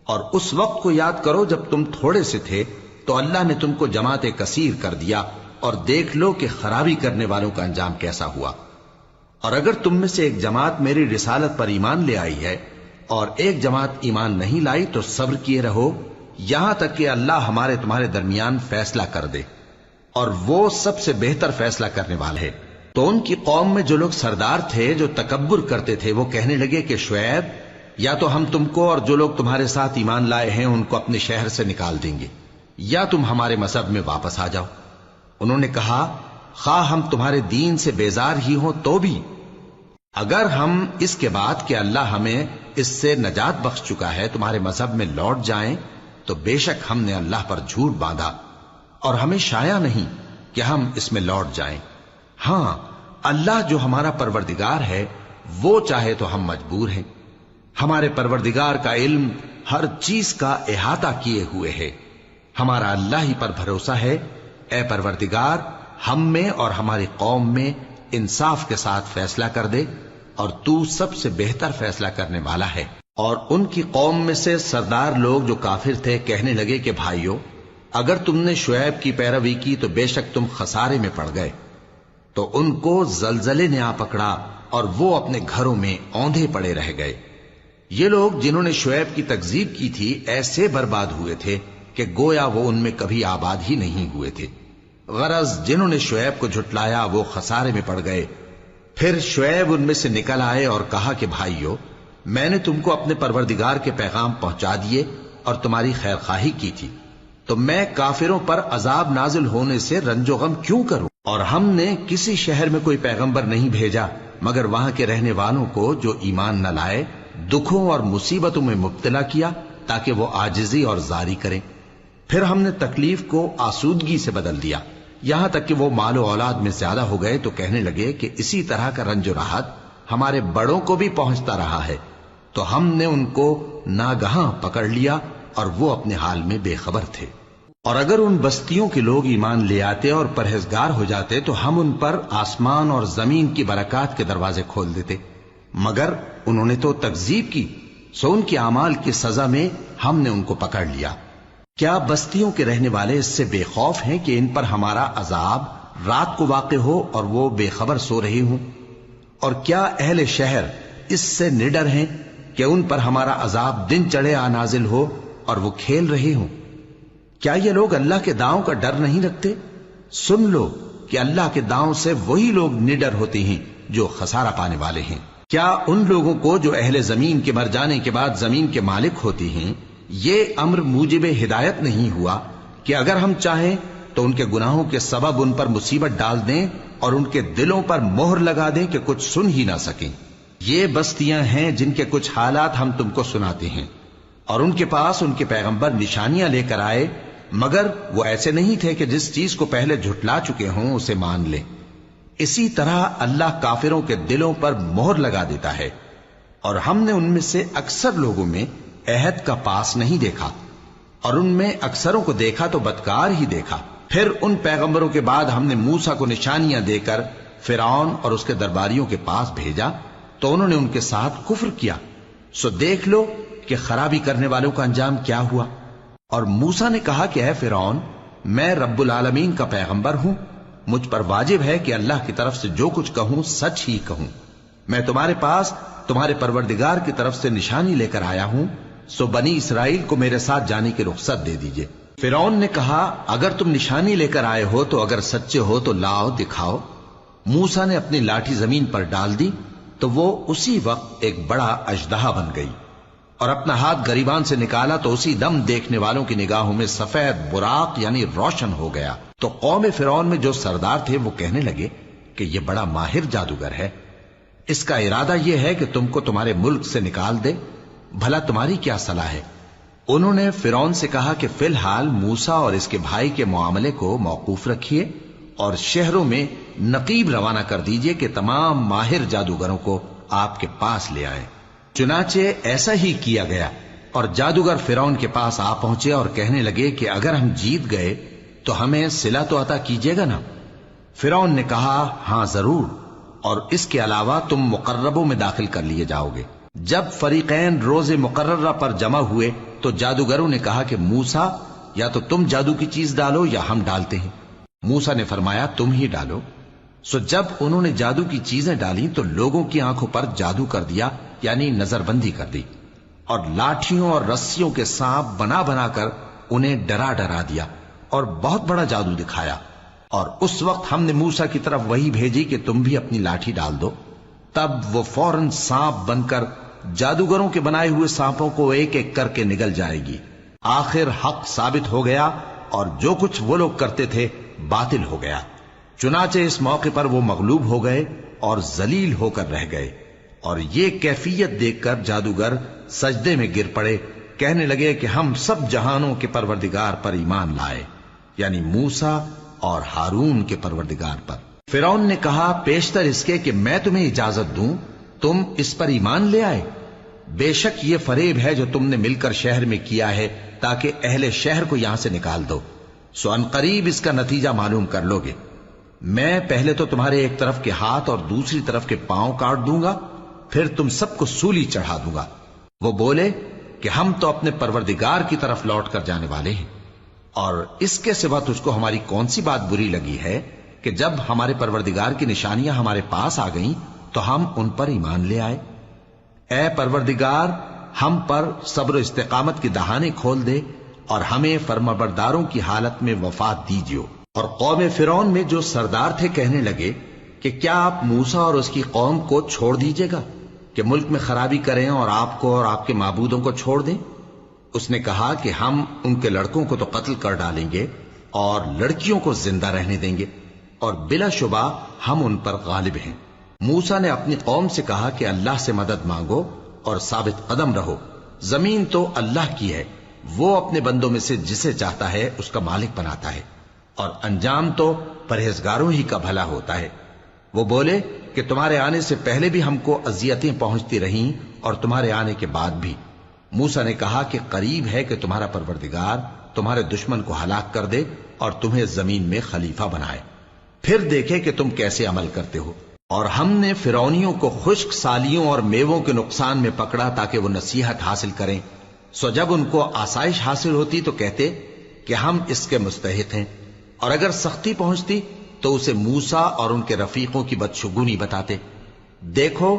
اور اس وقت کو یاد کرو جب تم تھوڑے سے تھے تو اللہ نے تم کو جماعت کثیر کر دیا، اور دیکھ لو کہ خرابی کرنے والوں کا انجام کیسا ہوا۔ اور اگر تم میں سے ایک جماعت میری رسالت پر ایمان لے آئی ہے اور ایک جماعت ایمان نہیں لائی تو صبر کیے رہو یہاں تک کہ اللہ ہمارے تمہارے درمیان فیصلہ کر دے، اور وہ سب سے بہتر فیصلہ کرنے والا ہے۔ تو ان کی قوم میں جو لوگ سردار تھے جو تکبر کرتے تھے وہ کہنے لگے کہ شعیب، یا تو ہم تم کو اور جو لوگ تمہارے ساتھ ایمان لائے ہیں ان کو اپنے شہر سے نکال دیں گے، یا تم ہمارے مذہب میں واپس آ جاؤ۔ انہوں نے کہا، خواہ ہم تمہارے دین سے بیزار ہی ہوں تو بھی، اگر ہم اس کے بعد کہ اللہ ہمیں اس سے نجات بخش چکا ہے تمہارے مذہب میں لوٹ جائیں تو بے شک ہم نے اللہ پر جھوٹ باندھا، اور ہمیں شایع نہیں کہ ہم اس میں لوٹ جائیں۔ ہاں، اللہ جو ہمارا پروردگار ہے وہ چاہے تو ہم مجبور ہیں۔ ہمارے پروردگار کا علم ہر چیز کا احاطہ کیے ہوئے ہے۔ ہمارا اللہ ہی پر بھروسہ ہے۔ اے پروردگار، ہم میں اور ہماری قوم میں انصاف کے ساتھ فیصلہ کر دے، اور تو سب سے بہتر فیصلہ کرنے والا ہے۔ اور ان کی قوم میں سے سردار لوگ جو کافر تھے کہنے لگے کہ بھائیو، اگر تم نے شعیب کی پیروی کی تو بے شک تم خسارے میں پڑ گئے۔ تو ان کو زلزلے نے آ پکڑا اور وہ اپنے گھروں میں اوندھے پڑے رہ گئے۔ یہ لوگ جنہوں نے شعیب کی تکذیب کی تھی ایسے برباد ہوئے تھے کہ گویا وہ ان میں کبھی آباد ہی نہیں ہوئے تھے۔ غرض جنہوں نے شعیب کو جھٹلایا وہ خسارے میں پڑ گئے۔ پھر شعیب ان میں سے نکل آئے اور کہا کہ بھائیو، میں نے تم کو اپنے پروردگار کے پیغام پہنچا دیے اور تمہاری خیر خواہی کی تھی، تو میں کافروں پر عذاب نازل ہونے سے رنج و غم کیوں کروں؟ اور ہم نے کسی شہر میں کوئی پیغمبر نہیں بھیجا مگر وہاں کے رہنے والوں کو جو ایمان نہ لائے دکھوں اور مصیبتوں میں مبتلا کیا تاکہ وہ عاجزی اور زاری کریں۔ پھر ہم نے تکلیف کو آسودگی سے بدل دیا، یہاں تک کہ وہ مال و اولاد میں زیادہ ہو گئے تو کہنے لگے کہ اسی طرح کا رنج و راحت ہمارے بڑوں کو بھی پہنچتا رہا ہے، تو ہم نے ان کو ناگہاں پکڑ لیا اور وہ اپنے حال میں بے خبر تھے۔ اور اگر ان بستیوں کے لوگ ایمان لے آتے اور پرہیزگار ہو جاتے تو ہم ان پر آسمان اور زمین کی برکات کے دروازے کھول دیتے، مگر انہوں نے تو تکذیب کی، سو ان کے اعمال کی سزا میں ہم نے ان کو پکڑ لیا۔ کیا بستیوں کے رہنے والے اس سے بے خوف ہیں کہ ان پر ہمارا عذاب رات کو واقع ہو اور وہ بے خبر سو رہے ہوں؟ اور کیا اہل شہر اس سے نڈر ہیں کہ ان پر ہمارا عذاب دن چڑھے آ نازل ہو اور وہ کھیل رہے ہوں؟ کیا یہ لوگ اللہ کے داؤں کا ڈر نہیں رکھتے؟ سن لو کہ اللہ کے داؤں سے وہی لوگ نڈر ہوتے ہیں جو خسارہ پانے والے ہیں۔ کیا ان لوگوں کو جو اہل زمین کے مر جانے کے بعد زمین کے مالک ہوتے ہیں یہ امر موجب ہدایت نہیں ہوا کہ اگر ہم چاہیں تو ان کے گناہوں کے سبب ان پر مصیبت ڈال دیں اور ان کے دلوں پر مہر لگا دیں کہ کچھ سن ہی نہ سکیں؟ یہ بستیاں ہیں جن کے کچھ حالات ہم تم کو سناتے ہیں، اور ان کے پاس ان کے پیغمبر نشانیاں لے کر آئے، مگر وہ ایسے نہیں تھے کہ جس چیز کو پہلے جھٹلا چکے ہوں اسے مان لیں۔ اسی طرح اللہ کافروں کے دلوں پر مہر لگا دیتا ہے، اور ہم نے ان میں سے اکثر لوگوں میں عہد کا پاس نہیں دیکھا، اور ان میں اکثروں کو دیکھا تو بدکار ہی دیکھا۔ پھر ان پیغمبروں کے بعد ہم نے موسیٰ کو نشانیاں دے کر فرعون اور اس کے درباریوں کے پاس بھیجا تو انہوں نے ان کے ساتھ کفر کیا، سو دیکھ لو کہ خرابی کرنے والوں کا انجام کیا ہوا۔ اور موسیٰ نے کہا کہ اے فرعون، میں رب العالمین کا پیغمبر ہوں، مجھ پر واجب ہے کہ اللہ کی طرف سے جو کچھ کہوں سچ ہی کہوں۔ میں تمہارے پاس تمہارے پروردگار کی طرف سے نشانی لے کر آیا ہوں، سو بنی اسرائیل کو میرے ساتھ جانے کی رخصت دے دیجئے۔ فرعون نے کہا، اگر تم نشانی لے کر آئے ہو تو اگر سچے ہو تو لاؤ دکھاؤ۔ موسیٰ نے اپنی لاٹھی زمین پر ڈال دی تو وہ اسی وقت ایک بڑا اژدہا بن گئی، اور اپنا ہاتھ گریبان سے نکالا تو اسی دم دیکھنے والوں کی نگاہوں میں سفید براق یعنی روشن ہو گیا۔ تو قوم فرعون میں جو سردار تھے وہ کہنے لگے کہ یہ بڑا ماہر جادوگر ہے، اس کا ارادہ یہ ہے کہ تم کو تمہارے ملک سے نکال دے، بھلا تمہاری کیا صلاح ہے؟ انہوں نے فرعون سے کہا کہ فی الحال موسیٰ اور اس کے بھائی کے معاملے کو موقوف رکھیے اور شہروں میں نقیب روانہ کر دیجئے کہ تمام ماہر جادوگروں کو آپ کے پاس لے آئیں۔ چنانچہ ایسا ہی کیا گیا، اور جادوگر فرعون کے پاس آ پہنچے اور کہنے لگے کہ اگر ہم جیت گئے تو ہمیں صلہ تو عطا کیجیے گا نا؟ فرعون نے کہا، ہاں ضرور، اور اس کے علاوہ تم مقربوں میں داخل کر لیے جاؤ گے۔ جب فریقین روز مقررہ پر جمع ہوئے تو جادوگروں نے کہا کہ موسیٰ، یا تو تم جادو کی چیز ڈالو یا ہم ڈالتے ہیں۔ موسیٰ نے فرمایا تم ہی ڈالو۔ سو جب انہوں نے جادو کی چیزیں ڈالیں تو لوگوں کی آنکھوں پر جادو کر دیا، یعنی نظر بندی کر دی، اور لاٹھیوں اور رسیوں کے سانپ بنا بنا کر انہیں ڈرا ڈرا دیا اور بہت بڑا جادو دکھایا۔ اور اس وقت ہم نے موسیٰ کی طرف وحی بھیجی کہ تم بھی اپنی لاٹھی ڈال دو، تب وہ فوراً سانپ بن کر جادوگروں کے بنائے ہوئے سانپوں کو ایک ایک کر کے نگل جائے گی۔ آخر حق ثابت ہو گیا اور جو کچھ وہ لوگ کرتے تھے باطل ہو گیا۔ چنانچہ اس موقع پر وہ مغلوب ہو گئے اور ذلیل ہو کر رہ گئے، اور یہ کیفیت دیکھ کر جادوگر سجدے میں گر پڑے، کہنے لگے کہ ہم سب جہانوں کے پروردگار پر ایمان لائے، یعنی موسیٰ اور ہارون کے پروردگار پر۔ فرعون نے کہا پیشتر اس کے کہ میں تمہیں اجازت دوں تم اس پر ایمان لے آئے؟ بے شک یہ فریب ہے جو تم نے مل کر شہر میں کیا ہے تاکہ اہل شہر کو یہاں سے نکال دو، سو ان قریب اس کا نتیجہ معلوم کر لو گے۔ میں پہلے تو تمہارے ایک طرف کے ہاتھ اور دوسری طرف کے پاؤں کاٹ دوں گا، پھر تم سب کو سولی چڑھا دوں گا۔ وہ بولے کہ ہم تو اپنے پروردگار کی طرف لوٹ کر جانے والے ہیں، اور اس کے سوا تجھ کو ہماری کون سی بات بری لگی ہے کہ جب ہمارے پروردگار کی نشانیاں ہمارے پاس آ گئیں تو ہم ان پر ایمان لے آئے؟ اے پروردگار، ہم پر صبر و استقامت کی دہانے کھول دے اور ہمیں فرمانبرداروں کی حالت میں وفات دیجیو۔ اور قوم فرعون میں جو سردار تھے کہنے لگے کہ کیا آپ موسیٰ اور اس کی قوم کو چھوڑ دیجیے گا کہ ملک میں خرابی کریں اور آپ کو اور آپ کے معبودوں کو چھوڑ دیں؟ اس نے کہا کہ ہم ان کے لڑکوں کو تو قتل کر ڈالیں گے اور لڑکیوں کو زندہ رہنے دیں گے، اور بلا شبہ ہم ان پر غالب ہیں۔ موسیٰ نے اپنی قوم سے کہا کہ اللہ سے مدد مانگو اور ثابت قدم رہو، زمین تو اللہ کی ہے، وہ اپنے بندوں میں سے جسے چاہتا ہے اس کا مالک بناتا ہے، اور انجام تو پرہیزگاروں ہی کا بھلا ہوتا ہے۔ وہ بولے کہ تمہارے آنے سے پہلے بھی ہم کو اذیتیں پہنچتی رہیں اور تمہارے آنے کے بعد بھی۔ موسیٰ نے کہا کہ قریب ہے کہ تمہارا پروردگار تمہارے دشمن کو ہلاک کر دے اور تمہیں زمین میں خلیفہ بنائے، پھر دیکھے کہ تم کیسے عمل کرتے ہو۔ اور ہم نے فرعونیوں کو خشک سالیوں اور میووں کے نقصان میں پکڑا تاکہ وہ نصیحت حاصل کریں، سو جب ان کو آسائش حاصل ہوتی تو کہتے کہ ہم اس کے مستحق ہیں، اور اگر سختی پہنچتی تو اسے موسیٰ اور ان کے رفیقوں کی بدشگونی بتاتے۔ دیکھو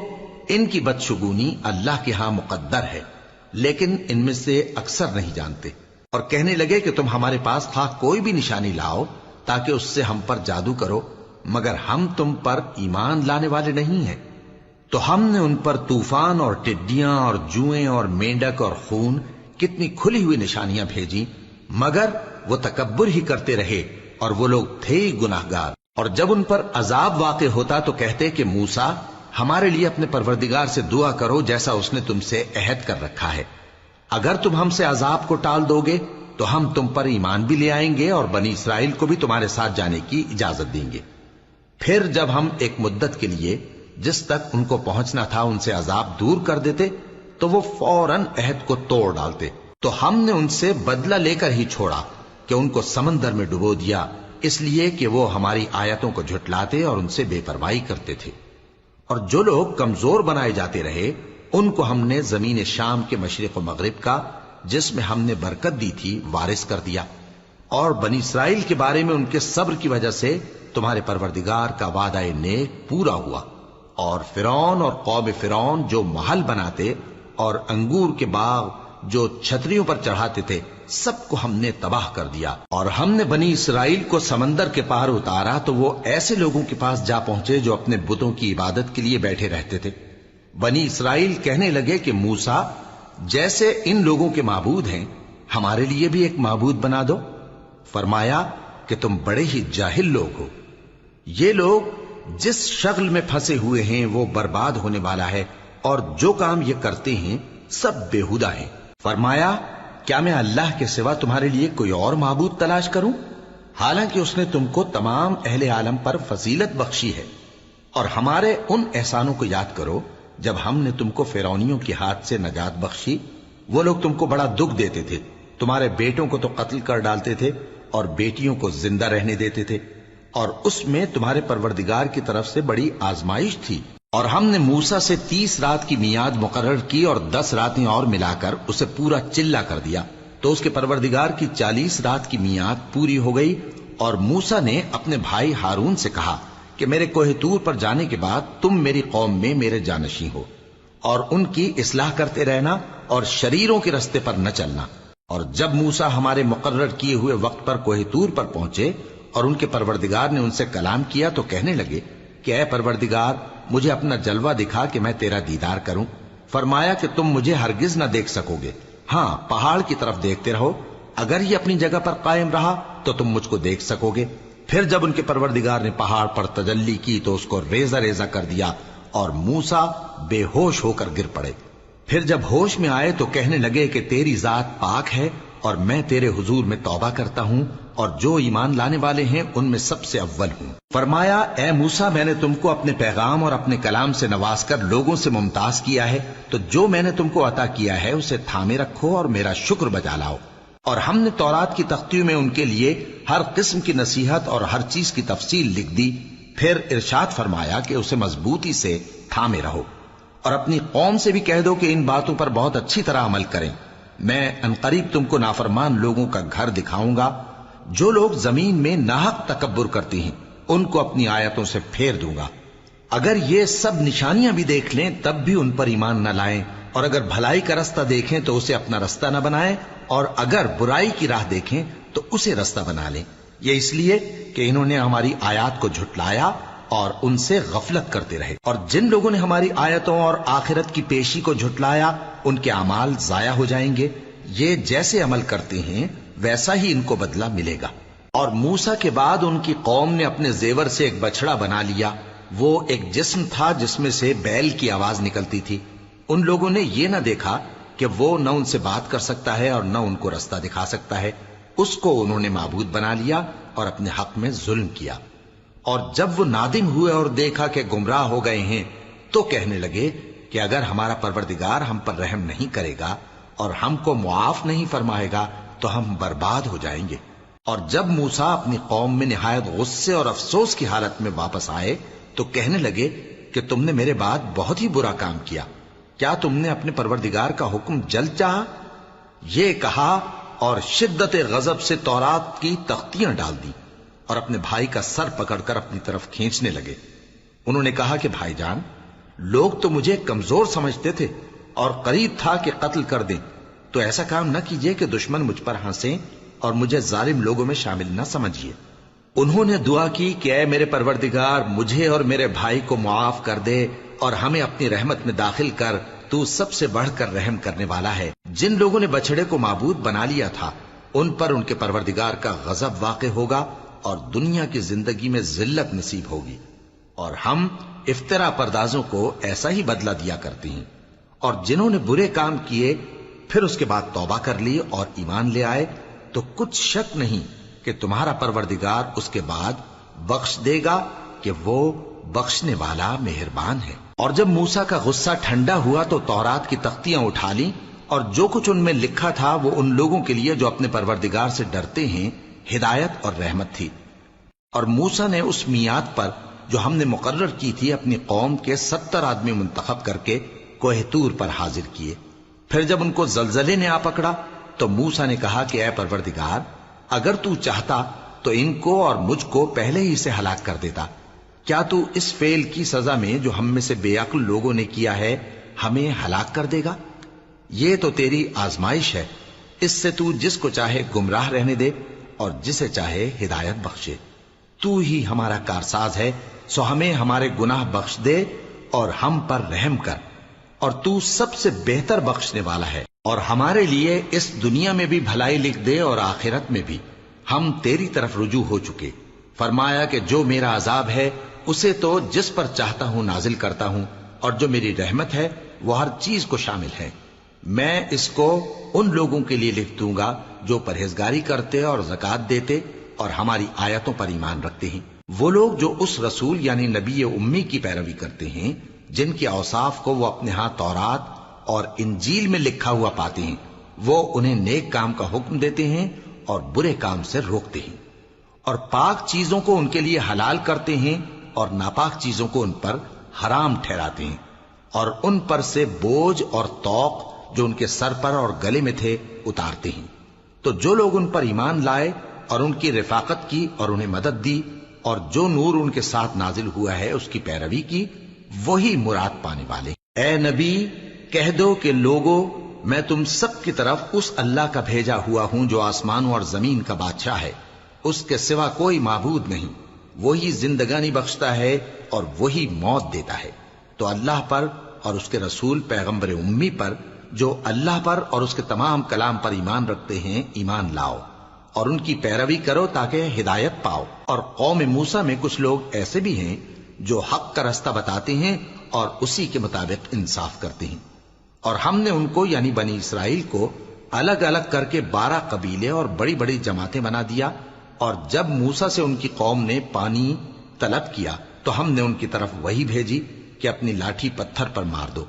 ان کی بدشگونی اللہ کے ہاں مقدر ہے، لیکن ان میں سے اکثر نہیں جانتے۔ اور کہنے لگے کہ تم ہمارے پاس خواہ کوئی بھی نشانی لاؤ تاکہ اس سے ہم پر جادو کرو، مگر ہم تم پر ایمان لانے والے نہیں ہیں۔ تو ہم نے ان پر طوفان اور ٹڈیاں اور جوئیں اور مینڈک اور خون کتنی کھلی ہوئی نشانیاں بھیجی، مگر وہ تکبر ہی کرتے رہے اور وہ لوگ تھے ہی گناہگار۔ اور جب ان پر عذاب واقع ہوتا تو کہتے کہ موسیٰ ہمارے لیے اپنے پروردگار سے دعا کرو جیسا اس نے تم سے عہد کر رکھا ہے، اگر تم ہم سے عذاب کو ٹال دو گے تو ہم تم پر ایمان بھی لے آئیں گے اور بنی اسرائیل کو بھی تمہارے ساتھ جانے کی اجازت دیں گے۔ پھر جب ہم ایک مدت کے لیے جس تک ان کو پہنچنا تھا ان سے عذاب دور کر دیتے تو وہ فوراً عہد کو توڑ ڈالتے، تو ہم نے ان سے بدلہ لے کر ہی چھوڑا کہ ان کو سمندر میں ڈبو دیا، اس لیے کہ وہ ہماری آیتوں کو جھٹلاتے اور ان سے بے پرواہی کرتے تھے۔ اور جو لوگ کمزور بنائے جاتے رہے ان کو ہم نے زمین شام کے مشرق و مغرب کا جس میں ہم نے برکت دی تھی وارث کر دیا، اور بنی اسرائیل کے بارے میں ان کے صبر کی وجہ سے تمہارے پروردگار کا وعدہ نیک پورا ہوا۔ اور فرعون اور قوم فرعون جو محل بناتے اور انگور کے باغ جو چھتریوں پر چڑھاتے تھے سب کو ہم نے تباہ کر دیا۔ اور ہم نے بنی اسرائیل کو سمندر کے پار اتارا تو وہ ایسے لوگوں کے پاس جا پہنچے جو اپنے بتوں کی عبادت کے لیے بیٹھے رہتے تھے۔ بنی اسرائیل کہنے لگے کہ موسیٰ جیسے ان لوگوں کے معبود ہیں ہمارے لیے بھی ایک معبود بنا دو۔ فرمایا کہ تم بڑے ہی جاہل لوگ ہو، یہ لوگ جس شغل میں پھنسے ہوئے ہیں وہ برباد ہونے والا ہے، اور جو کام یہ کرتے ہیں سب بےہودہ ہیں۔ فرمایا کیا میں اللہ کے سوا تمہارے لیے کوئی اور معبود تلاش کروں، حالانکہ اس نے تم کو تمام اہل عالم پر فضیلت بخشی ہے۔ اور ہمارے ان احسانوں کو یاد کرو جب ہم نے تم کو فرعونیوں کے ہاتھ سے نجات بخشی، وہ لوگ تم کو بڑا دکھ دیتے تھے، تمہارے بیٹوں کو تو قتل کر ڈالتے تھے اور بیٹیوں کو زندہ رہنے دیتے تھے، اور اس میں تمہارے پروردگار کی طرف سے بڑی آزمائش تھی۔ اور ہم نے موسیٰ سے 30 رات کی میعاد مقرر کی اور 10 راتیں اور ملا کر اسے پورا چلہ کر دیا، تو اس کے پروردگار کی 40 رات کی میعاد پوری ہو گئی، اور موسیٰ نے اپنے بھائی ہارون سے کہا کہ میرے کوہ طور پر جانے کے بعد تم میری قوم میں میرے جانشین ہو، اور ان کی اصلاح کرتے رہنا اور شریروں کے رستے پر نہ چلنا۔ اور جب موسیٰ ہمارے مقرر کیے ہوئے وقت پر کوہ طور پر پہنچے اور ان کے پروردگار نے ان سے کلام کیا تو کہنے لگے کہ اے پروردگار، مجھے اپنا جلوہ دکھا کہ میں تیرا دیدار کروں۔ فرمایا کہ تم مجھے ہرگز نہ دیکھ سکو گے، ہاں پہاڑ کی طرف دیکھتے رہو، اگر یہ اپنی جگہ پر قائم رہا تو تم مجھ کو دیکھ سکو گے۔ پھر جب ان کے پروردگار نے پہاڑ پر تجلی کی تو اس کو ریزہ ریزہ کر دیا اور موسیٰ بے ہوش ہو کر گر پڑے۔ پھر جب ہوش میں آئے تو کہنے لگے کہ تیری ذات پاک ہے اور میں تیرے حضور میں توبہ کرتا ہوں اور جو ایمان لانے والے ہیں ان میں سب سے اول ہوں۔ فرمایا اے موسیٰ، میں نے تم کو اپنے پیغام اور اپنے کلام سے نواز کر لوگوں سے ممتاز کیا ہے، تو جو میں نے تم کو عطا کیا ہے اسے تھامے رکھو اور میرا شکر بجا لاؤ۔ اور ہم نے تورات کی تختیوں میں ان کے لیے ہر قسم کی نصیحت اور ہر چیز کی تفصیل لکھ دی۔ پھر ارشاد فرمایا کہ اسے مضبوطی سے تھامے رہو، اور اپنی قوم سے بھی کہہ دو کہ ان باتوں پر بہت اچھی طرح عمل کریں۔ میں انقریب تم کو نافرمان لوگوں کا گھر دکھاؤں گا، جو لوگ زمین میں ناحق تکبر کرتی ہیں ان کو اپنی آیتوں سے پھیر دوں گا۔ اگر یہ سب نشانیاں بھی دیکھ لیں تب بھی ان پر ایمان نہ لائیں، اور اگر بھلائی کا رستہ دیکھیں تو اسے اپنا رستہ نہ بنائیں، اور اگر برائی کی راہ دیکھیں تو اسے رستہ بنا لیں۔ یہ اس لیے کہ انہوں نے ہماری آیات کو جھٹلایا اور ان سے غفلت کرتے رہے۔ اور جن لوگوں نے ہماری آیتوں اور آخرت کی پیشی کو جھٹلایا ان کے اعمال ضائع ہو جائیں گے۔ یہ جیسے عمل کرتے ہیں ویسا ہی ان کو بدلہ ملے گا۔ اور موسیٰ کے بعد ان کی قوم نے اپنے زیور سے ایک بچڑا بنا لیا، وہ ایک جسم تھا جس میں سے بیل کی آواز نکلتی تھی۔ ان لوگوں نے یہ نہ دیکھا کہ وہ نہ ان سے بات کر سکتا ہے اور نہ ان کو رستہ دکھا سکتا ہے، اس کو انہوں نے معبود بنا لیا اور اپنے حق میں ظلم کیا۔ اور جب وہ نادم ہوئے اور دیکھا کہ گمراہ ہو گئے ہیں تو کہنے لگے کہ اگر ہمارا پروردگار ہم پر رحم نہیں کرے گا اور ہم کو معاف نہیں فرمائے گا تو ہم برباد ہو جائیں گے۔ اور جب موسیٰ اپنی قوم میں نہایت غصے اور افسوس کی حالت میں واپس آئے تو کہنے لگے کہ تم نے میرے بعد بہت ہی برا کام کیا، کیا تم نے اپنے پروردگار کا حکم جلد چاہا؟ یہ کہا اور شدت غضب سے تورات کی تختیاں ڈال دی اور اپنے بھائی کا سر پکڑ کر اپنی طرف کھینچنے لگے۔ انہوں نے کہا کہ بھائی جان، لوگ تو مجھے کمزور سمجھتے تھے اور قریب تھا کہ قتل کر دیں، تو ایسا کام نہ کیجیے کہ دشمن مجھ پر ہنسیں اور مجھے ظالم لوگوں میں شامل نہ سمجھیے۔ انہوں نے دعا کی کہ اے میرے پروردگار، مجھے اور میرے بھائی کو معاف کر دے اور ہمیں اپنی رحمت میں داخل کر، تو سب سے بڑھ کر رحم کرنے والا ہے۔ جن لوگوں نے بچڑے کو معبود بنا لیا تھا ان پر ان کے پروردگار کا غضب واقع ہوگا اور دنیا کی زندگی میں ذلت نصیب ہوگی، اور ہم افترا پردازوں کو ایسا ہی بدلہ دیا کرتے ہیں۔ اور جنہوں نے برے کام کیے پھر اس کے بعد توبہ کر لی اور ایمان لے آئے تو کچھ شک نہیں کہ تمہارا پروردگار اس کے بعد بخش دے گا کہ وہ بخشنے والا مہربان ہے۔ اور جب موسیٰ کا غصہ ٹھنڈا ہوا تو تورات کی تختیاں اٹھا لیں، اور جو کچھ ان میں لکھا تھا وہ ان لوگوں کے لیے جو اپنے پروردگار سے ڈرتے ہیں ہدایت اور رحمت تھی۔ اور موسیٰ نے اس میعاد پر جو ہم نے مقرر کی تھی اپنی قوم کے 70 آدمی منتخب کر کے کوہ طور پر حاضر کیے۔ پھر جب ان کو زلزلے نے آ پکڑا تو موسیٰ نے کہا کہ اے پروردگار، اگر تو چاہتا تو ان کو اور مجھ کو پہلے ہی سے ہلاک کر دیتا۔ کیا تو اس فعل کی سزا میں جو ہم میں سے بے عقل لوگوں نے کیا ہے ہمیں ہلاک کر دے گا؟ یہ تو تیری آزمائش ہے، اس سے تو جس کو چاہے گمراہ رہنے دے اور جسے چاہے ہدایت بخشے۔ تو ہی ہمارا کارساز ہے، سو ہمیں ہمارے گناہ بخش دے اور ہم پر رحم کر، اور تو سب سے بہتر بخشنے والا ہے۔ اور ہمارے لیے اس دنیا میں بھی بھلائی لکھ دے اور آخرت میں بھی، ہم تیری طرف رجوع ہو چکے۔ فرمایا کہ جو میرا عذاب ہے اسے تو جس پر چاہتا ہوں نازل کرتا ہوں، اور جو میری رحمت ہے وہ ہر چیز کو شامل ہے۔ میں اس کو ان لوگوں کے لیے لکھ دوں گا جو پرہیزگاری کرتے اور زکوٰۃ دیتے اور ہماری آیتوں پر ایمان رکھتے ہیں، وہ لوگ جو اس رسول یعنی نبی امی کی پیروی کرتے ہیں جن کے اوصاف کو وہ اپنے ہاں تورات اور انجیل میں لکھا ہوا پاتے ہیں، وہ انہیں نیک کام کا حکم دیتے ہیں اور برے کام سے روکتے ہیں، اور پاک چیزوں کو ان کے لیے حلال کرتے ہیں اور ناپاک چیزوں کو ان پر حرام ٹھہراتے ہیں، اور ان پر سے بوجھ اور طوق جو ان کے سر پر اور گلے میں تھے اتارتے ہیں۔ تو جو لوگ ان پر ایمان لائے اور ان کی رفاقت کی اور انہیں مدد دی اور جو نور ان کے ساتھ نازل ہوا ہے اس کی پیروی کی، وہی مراد پانے والے۔ اے نبی کہہ دو کہ لوگو، میں تم سب کی طرف اس اللہ کا بھیجا ہوا ہوں جو آسمانوں اور زمین کا بادشاہ ہے، اس کے سوا کوئی معبود نہیں، وہی زندگانی بخشتا ہے اور وہی موت دیتا ہے۔ تو اللہ پر اور اس کے رسول پیغمبر امی پر جو اللہ پر اور اس کے تمام کلام پر ایمان رکھتے ہیں ایمان لاؤ اور ان کی پیروی کرو تاکہ ہدایت پاؤ۔ اور قوم موسیٰ میں کچھ لوگ ایسے بھی ہیں جو حق کا رستہ بتاتے ہیں اور اسی کے مطابق انصاف کرتے ہیں، اور ہم نے ان کو یعنی بنی اسرائیل کو الگ الگ کر کے 12 قبیلے اور بڑی بڑی جماعتیں بنا دیا، اور جب موسیٰ سے ان کی قوم نے پانی طلب کیا تو ہم نے ان کی طرف وہی بھیجی کہ اپنی لاٹھی پتھر پر مار دو،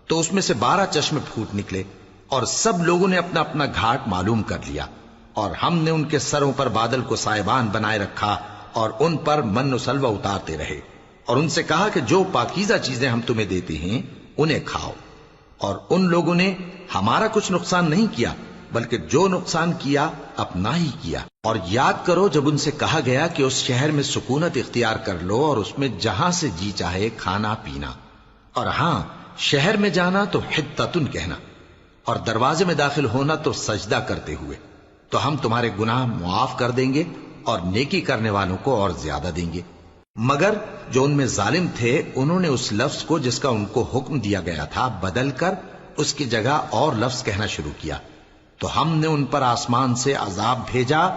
تو اس میں سے 12 چشمے پھوٹ نکلے، اور سب لوگوں نے اپنا اپنا گھاٹ معلوم کر لیا، اور ہم نے ان کے سروں پر بادل کو سائبان بنائے رکھا اور ان پر من و سلوہ اتارتے رہے، اور ان سے کہا کہ جو پاکیزہ چیزیں ہم تمہیں دیتے ہیں انہیں کھاؤ۔ اور ان لوگوں نے ہمارا کچھ نقصان نہیں کیا بلکہ جو نقصان کیا اپنا ہی کیا۔ اور یاد کرو جب ان سے کہا گیا کہ اس شہر میں سکونت اختیار کر لو اور اس میں جہاں سے جی چاہے کھانا پینا، اور ہاں شہر میں جانا تو حتتن کہنا، اور دروازے میں داخل ہونا تو سجدہ کرتے ہوئے، تو ہم تمہارے گناہ معاف کر دیں گے اور نیکی کرنے والوں کو اور زیادہ دیں گے۔ مگر جو ان میں ظالم تھے انہوں نے اس لفظ کو جس کا ان کو حکم دیا گیا تھا بدل کر اس کی جگہ اور لفظ کہنا شروع کیا، تو ہم نے ان پر آسمان سے عذاب بھیجا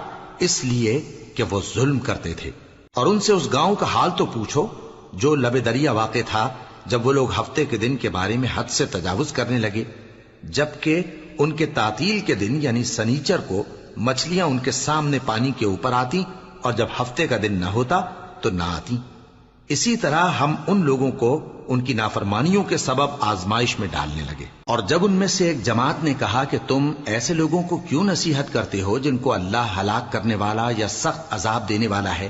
اس لیے کہ وہ ظلم کرتے تھے۔ اور ان سے اس گاؤں کا حال تو پوچھو جو لب دریا واقع تھا، جب وہ لوگ ہفتے کے دن کے بارے میں حد سے تجاوز کرنے لگے، جبکہ ان کے تعطیل کے دن یعنی سنیچر کو مچھلیاں ان کے سامنے پانی کے اوپر آتی، اور جب ہفتے کا دن نہ ہوتا تو نہ آتی۔ اسی طرح ہم ان لوگوں کو ان کی نافرمانیوں کے سبب آزمائش میں ڈالنے لگے۔ اور جب ان میں سے ایک جماعت نے کہا کہ تم ایسے لوگوں کو کیوں نصیحت کرتے ہو جن کو اللہ ہلاک کرنے والا یا سخت عذاب دینے والا ہے،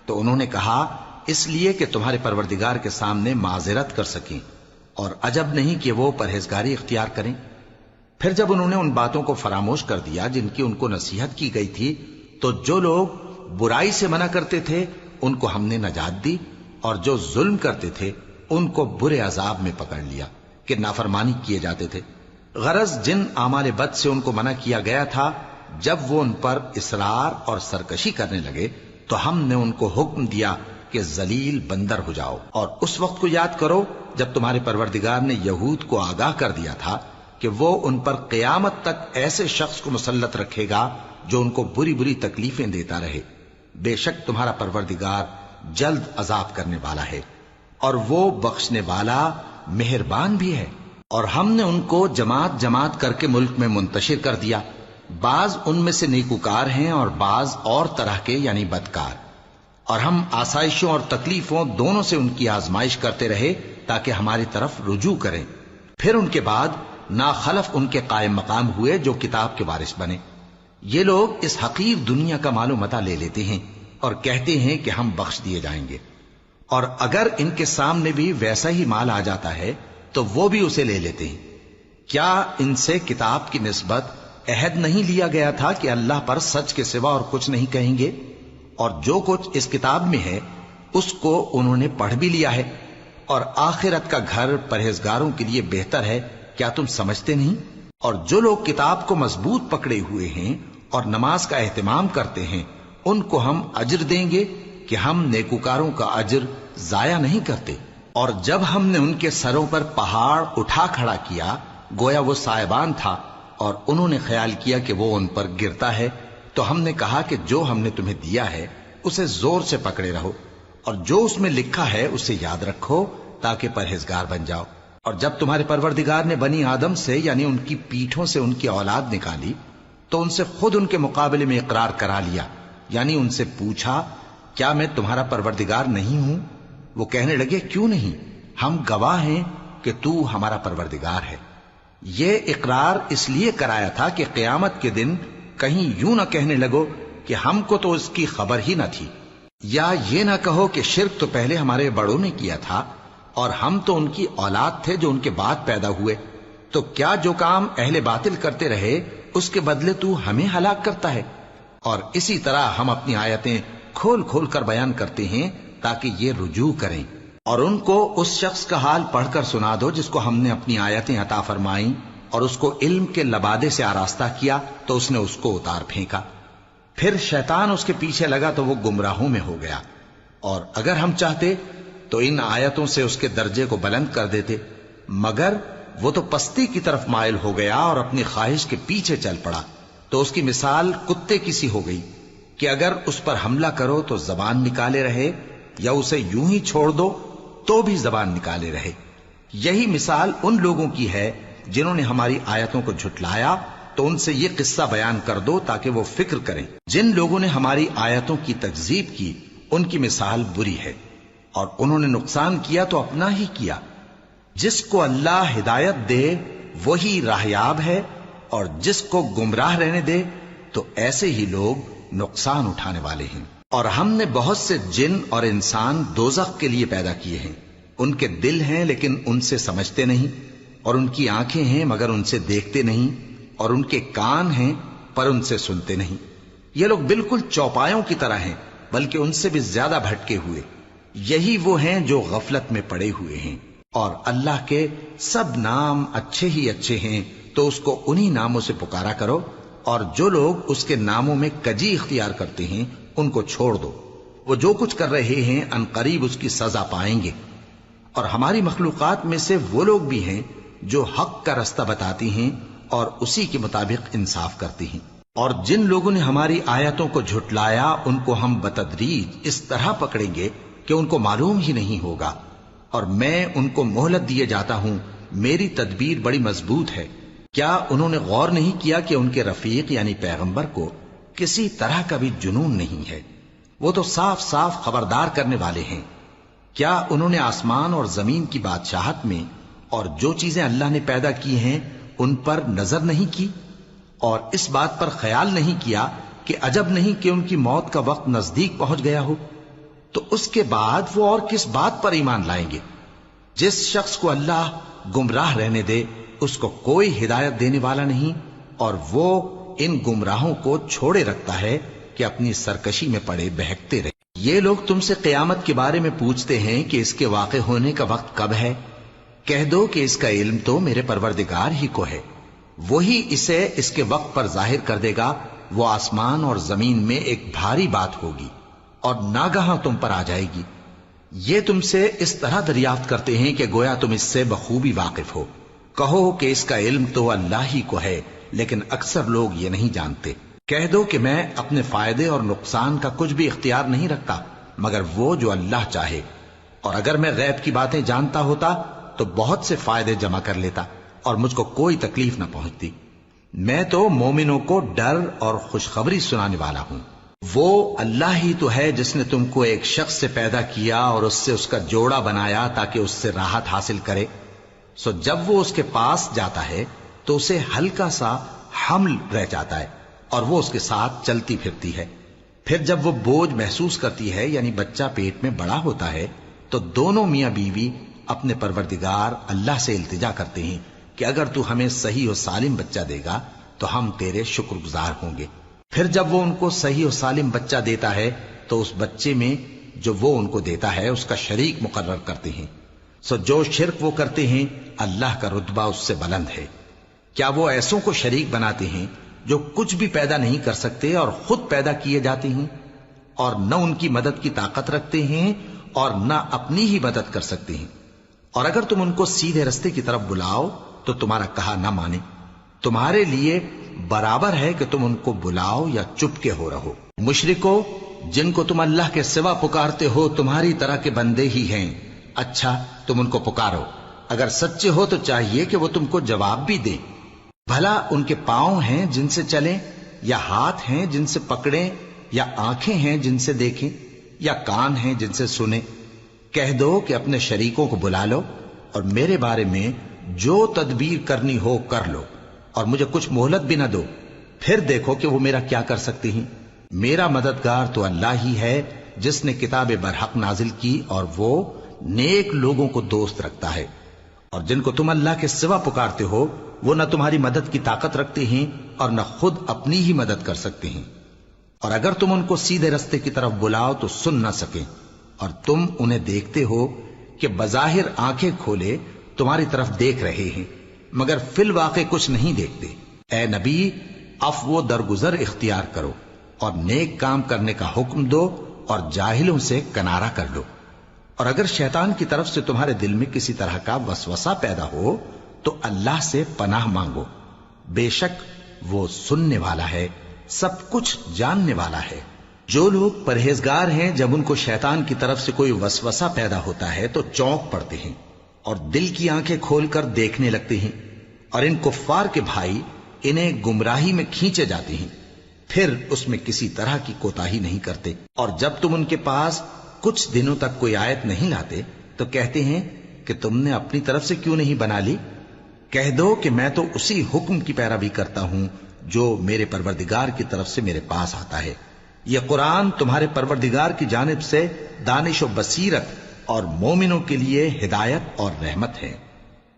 تو انہوں نے کہا اس لیے کہ تمہارے پروردگار کے سامنے معذرت کر سکیں، اور عجب نہیں کہ وہ پرہیزگاری اختیار کریں۔ پھر جب انہوں نے ان باتوں کو فراموش کر دیا جن کی ان کو نصیحت کی گئی تھی، تو جو لوگ برائی سے منع کرتے تھے ان کو ہم نے نجات دی، اور جو ظلم کرتے تھے ان کو برے عذاب میں پکڑ لیا کہ نافرمانی کیے جاتے تھے۔ غرض جن اعمال بد سے ان کو منع کیا گیا تھا، جب وہ ان پر اصرار اور سرکشی کرنے لگے تو ہم نے ان کو حکم دیا کہ ذلیل بندر ہو جاؤ۔ اور اس وقت کو یاد کرو جب تمہارے پروردگار نے یہود کو آگاہ کر دیا تھا کہ وہ ان پر قیامت تک ایسے شخص کو مسلط رکھے گا جو ان کو بری بری تکلیفیں دیتا رہے۔ بے شک تمہارا پروردگار جلد عذاب کرنے والا ہے اور وہ بخشنے والا مہربان بھی ہے۔ اور ہم نے ان کو جماعت جماعت کر کے ملک میں منتشر کر دیا، بعض ان میں سے نیکوکار ہیں اور بعض اور طرح کے یعنی بدکار، اور ہم آسائشوں اور تکلیفوں دونوں سے ان کی آزمائش کرتے رہے تاکہ ہماری طرف رجوع کریں۔ پھر ان کے بعد ناخلف ان کے قائم مقام ہوئے جو کتاب کے وارث بنے۔ یہ لوگ اس حقیر دنیا کا مال و متاع لے لیتے ہیں اور کہتے ہیں کہ ہم بخش دیے جائیں گے، اور اگر ان کے سامنے بھی ویسا ہی مال آ جاتا ہے تو وہ بھی اسے لے لیتے ہیں۔ کیا ان سے کتاب کی نسبت عہد نہیں لیا گیا تھا کہ اللہ پر سچ کے سوا اور کچھ نہیں کہیں گے؟ اور جو کچھ اس کتاب میں ہے اس کو انہوں نے پڑھ بھی لیا ہے، اور آخرت کا گھر پرہیزگاروں کے لیے بہتر ہے، کیا تم سمجھتے نہیں؟ اور جو لوگ کتاب کو مضبوط پکڑے ہوئے ہیں اور نماز کا اہتمام کرتے ہیں ان کو ہم اجر دیں گے کہ ہم نیکوکاروں کا اجر ضائع نہیں کرتے۔ اور جب ہم نے ان کے سروں پر پہاڑ اٹھا کھڑا کیا گویا وہ سائبان تھا، اور انہوں نے خیال کیا کہ وہ ان پر گرتا ہے، تو ہم نے کہا کہ جو ہم نے تمہیں دیا ہے اسے زور سے پکڑے رہو، اور جو اس میں لکھا ہے اسے یاد رکھو تاکہ پرہیزگار بن جاؤ۔ اور جب تمہارے پروردگار نے بنی آدم سے یعنی ان کی پیٹھوں سے ان کی اولاد نکالی تو ان سے خود ان کے مقابلے میں اقرار کرا لیا، یعنی ان سے پوچھا کیا میں تمہارا پروردگار نہیں ہوں؟ وہ کہنے لگے کیوں نہیں، ہم گواہ ہیں کہ تو ہمارا پروردگار ہے۔ یہ اقرار اس لیے کرایا تھا کہ قیامت کے دن کہیں یوں نہ کہنے لگو کہ ہم کو تو اس کی خبر ہی نہ تھی، یا یہ نہ کہو کہ شرک تو پہلے ہمارے بڑوں نے کیا تھا اور ہم تو ان کی اولاد تھے جو ان کے بعد پیدا ہوئے۔ تو کیا جو کام اہل باطل کرتے رہے اس کے بدلے تو ہمیں ہلاک کرتا ہے؟ اور اسی طرح ہم اپنی آیتیں کھول کھول کر بیان کرتے ہیں تاکہ یہ رجوع کریں۔ اور ان کو اس شخص کا حال پڑھ کر سنا دو جس کو ہم نے اپنی آیتیں عطا فرمائیں اور اس کو علم کے لبادے سے آراستہ کیا تو اس نے اس کو اتار پھینکا، پھر شیطان اس کے پیچھے لگا تو وہ گمراہوں میں ہو گیا۔ اور اگر ہم چاہتے تو ان آیتوں سے اس کے درجے کو بلند کر دیتے، مگر وہ تو پستی کی طرف مائل ہو گیا اور اپنی خواہش کے پیچھے چل پڑا، تو اس کی مثال کتے کی سی ہو گئی کہ اگر اس پر حملہ کرو تو زبان نکالے رہے، یا اسے یوں ہی چھوڑ دو تو بھی زبان نکالے رہے۔ یہی مثال ان لوگوں کی ہے جنہوں نے ہماری آیتوں کو جھٹلایا، تو ان سے یہ قصہ بیان کر دو تاکہ وہ فکر کریں۔ جن لوگوں نے ہماری آیتوں کی تکذیب کی ان کی مثال بری ہے، اور انہوں نے نقصان کیا تو اپنا ہی کیا۔ جس کو اللہ ہدایت دے وہی راہیاب ہے، اور جس کو گمراہ رہنے دے تو ایسے ہی لوگ نقصان اٹھانے والے ہیں۔ اور ہم نے بہت سے جن اور انسان دوزخ کے لیے پیدا کیے ہیں، ان کے دل ہیں لیکن ان سے سمجھتے نہیں، اور ان کی آنکھیں ہیں مگر ان سے دیکھتے نہیں، اور ان کے کان ہیں پر ان سے سنتے نہیں۔ یہ لوگ بالکل چوپایوں کی طرح ہیں، بلکہ ان سے بھی زیادہ بھٹکے ہوئے۔ یہی وہ ہیں جو غفلت میں پڑے ہوئے ہیں۔ اور اللہ کے سب نام اچھے ہی اچھے ہیں، تو اس کو انہی ناموں سے پکارا کرو، اور جو لوگ اس کے ناموں میں کجی اختیار کرتے ہیں ان کو چھوڑ دو۔ وہ جو کچھ کر رہے ہیں ان قریب اس کی سزا پائیں گے۔ اور ہماری مخلوقات میں سے وہ لوگ بھی ہیں جو حق کا رستہ بتاتی ہیں اور اسی کے مطابق انصاف کرتی ہیں۔ اور جن لوگوں نے ہماری آیتوں کو جھٹلایا ان کو ہم بتدریج اس طرح پکڑیں گے کہ ان کو معلوم ہی نہیں ہوگا، اور میں ان کو مہلت دیے جاتا ہوں، میری تدبیر بڑی مضبوط ہے۔ کیا انہوں نے غور نہیں کیا کہ ان کے رفیق یعنی پیغمبر کو کسی طرح کا بھی جنون نہیں ہے؟ وہ تو صاف صاف خبردار کرنے والے ہیں۔ کیا انہوں نے آسمان اور زمین کی بادشاہت میں اور جو چیزیں اللہ نے پیدا کی ہیں ان پر نظر نہیں کی، اور اس بات پر خیال نہیں کیا کہ عجب نہیں کہ ان کی موت کا وقت نزدیک پہنچ گیا ہو؟ تو اس کے بعد وہ اور کس بات پر ایمان لائیں گے؟ جس شخص کو اللہ گمراہ رہنے دے اس کو کوئی ہدایت دینے والا نہیں، اور وہ ان گمراہوں کو چھوڑے رکھتا ہے کہ اپنی سرکشی میں پڑے بہکتے رہے۔ یہ لوگ تم سے قیامت کے بارے میں پوچھتے ہیں کہ اس کے واقع ہونے کا وقت کب ہے؟ کہہ دو کہ اس کا علم تو میرے پروردگار ہی کو ہے، وہی اسے اس کے وقت پر ظاہر کر دے گا۔ وہ آسمان اور زمین میں ایک بھاری بات ہوگی اور ناگہاں تم پر آ جائے گی۔ یہ تم سے اس طرح دریافت کرتے ہیں کہ گویا تم اس سے بخوبی واقف ہو۔ کہو کہ اس کا علم تو اللہ ہی کو ہے، لیکن اکثر لوگ یہ نہیں جانتے۔ کہہ دو کہ میں اپنے فائدے اور نقصان کا کچھ بھی اختیار نہیں رکھتا مگر وہ جو اللہ چاہے، اور اگر میں غیب کی باتیں جانتا ہوتا تو بہت سے فائدے جمع کر لیتا اور مجھ کو کوئی تکلیف نہ پہنچتی۔ میں تو مومنوں کو ڈر اور خوشخبری سنانے والا ہوں۔ وہ اللہ ہی تو ہے جس نے تم کو ایک شخص سے پیدا کیا اور اس سے اس کا جوڑا بنایا تاکہ اس سے راحت حاصل کرے۔ سو جب وہ اس کے پاس جاتا ہے تو اسے ہلکا سا حمل رہ جاتا ہے اور وہ اس کے ساتھ چلتی پھرتی ہے۔ پھر جب وہ بوجھ محسوس کرتی ہے یعنی بچہ پیٹ میں بڑا ہوتا ہے تو دونوں میاں بیوی اپنے پروردگار اللہ سے التجا کرتے ہیں کہ اگر تو ہمیں صحیح و سالم بچہ دے گا تو ہم تیرے شکر گزار ہوں گے۔ پھر جب وہ ان کو صحیح و سالم بچہ دیتا ہے تو اس بچے میں جو وہ ان کو دیتا ہے اس کا شریک مقرر کرتے ہیں۔ سو جو شرک وہ کرتے ہیں اللہ کا رتبہ اس سے بلند ہے۔ کیا وہ ایسوں کو شریک بناتے ہیں جو کچھ بھی پیدا نہیں کر سکتے اور خود پیدا کیے جاتے ہیں، اور نہ ان کی مدد کی طاقت رکھتے ہیں اور نہ اپنی ہی مدد کر سکتے ہیں؟ اور اگر تم ان کو سیدھے رستے کی طرف بلاؤ تو تمہارا کہا نہ مانے، تمہارے لیے برابر ہے کہ تم ان کو بلاؤ یا چپ کے ہو رہو۔ مشرکو، جن کو تم اللہ کے سوا پکارتے ہو تمہاری طرح کے بندے ہی ہیں، اچھا تم ان کو پکارو، اگر سچے ہو تو چاہیے کہ وہ تم کو جواب بھی دیں۔ بھلا ان کے پاؤں ہیں جن سے چلیں، یا ہاتھ ہیں جن سے پکڑیں، یا آنکھیں ہیں جن سے دیکھیں، یا کان ہیں جن سے سنیں؟ کہہ دو کہ اپنے شریکوں کو بلا لو اور میرے بارے میں جو تدبیر کرنی ہو کر لو، اور مجھے کچھ مہلت بھی نہ دو، پھر دیکھو کہ وہ میرا کیا کر سکتے ہیں۔ میرا مددگار تو اللہ ہی ہے جس نے کتاب برحق نازل کی، اور وہ نیک لوگوں کو دوست رکھتا ہے۔ اور جن کو تم اللہ کے سوا پکارتے ہو وہ نہ تمہاری مدد کی طاقت رکھتے ہیں اور نہ خود اپنی ہی مدد کر سکتے ہیں، اور اگر تم ان کو سیدھے رستے کی طرف بلاؤ تو سن نہ سکیں، اور تم انہیں دیکھتے ہو کہ بظاہر آنکھیں کھولے تمہاری طرف دیکھ رہے ہیں مگر فی الواقع کچھ نہیں دیکھتے۔ اے نبی، عفو و درگزر اختیار کرو اور نیک کام کرنے کا حکم دو اور جاہلوں سے کنارہ کر لو۔ اور اگر شیطان کی طرف سے تمہارے دل میں کسی طرح کا وسوسہ پیدا ہو تو اللہ سے پناہ مانگو، بے شک وہ سننے والا ہے، سب کچھ جاننے والا ہے۔ جو لوگ پرہیزگار ہیں جب ان کو شیطان کی طرف سے کوئی وسوسہ پیدا ہوتا ہے تو چونک پڑتے ہیں اور دل کی آنکھیں کھول کر دیکھنے لگتے ہیں، اور ان کفار کے بھائی انہیں گمراہی میں کھینچے جاتے ہیں، پھر اس میں کسی طرح کی کوتاہی نہیں کرتے۔ اور جب تم ان کے پاس کچھ دنوں تک کوئی آیت نہیں لاتے تو کہتے ہیں کہ تم نے اپنی طرف سے کیوں نہیں بنا لی؟ کہہ دو کہ میں تو اسی حکم کی پیروی کرتا ہوں جو میرے پروردگار کی طرف سے میرے پاس آتا ہے۔ یہ قرآن تمہارے پروردگار کی جانب سے دانش و بصیرت اور مومنوں کے لیے ہدایت اور رحمت ہے۔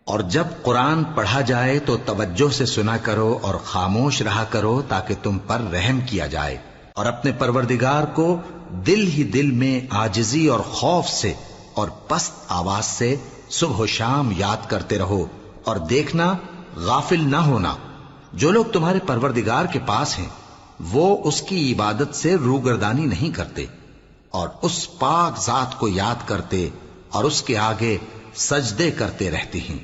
اور جب قرآن پڑھا جائے تو توجہ سے سنا کرو اور خاموش رہا کرو تاکہ تم پر رحم کیا جائے، اور اپنے پروردگار کو دل ہی دل میں عاجزی اور خوف سے اور پست آواز سے صبح و شام یاد کرتے رہو، اور دیکھنا غافل نہ ہونا۔ جو لوگ تمہارے پروردگار کے پاس ہیں وہ اس کی عبادت سے روگردانی نہیں کرتے اور اس پاک ذات کو یاد کرتے اور اس کے آگے سجدے کرتے رہتے ہیں۔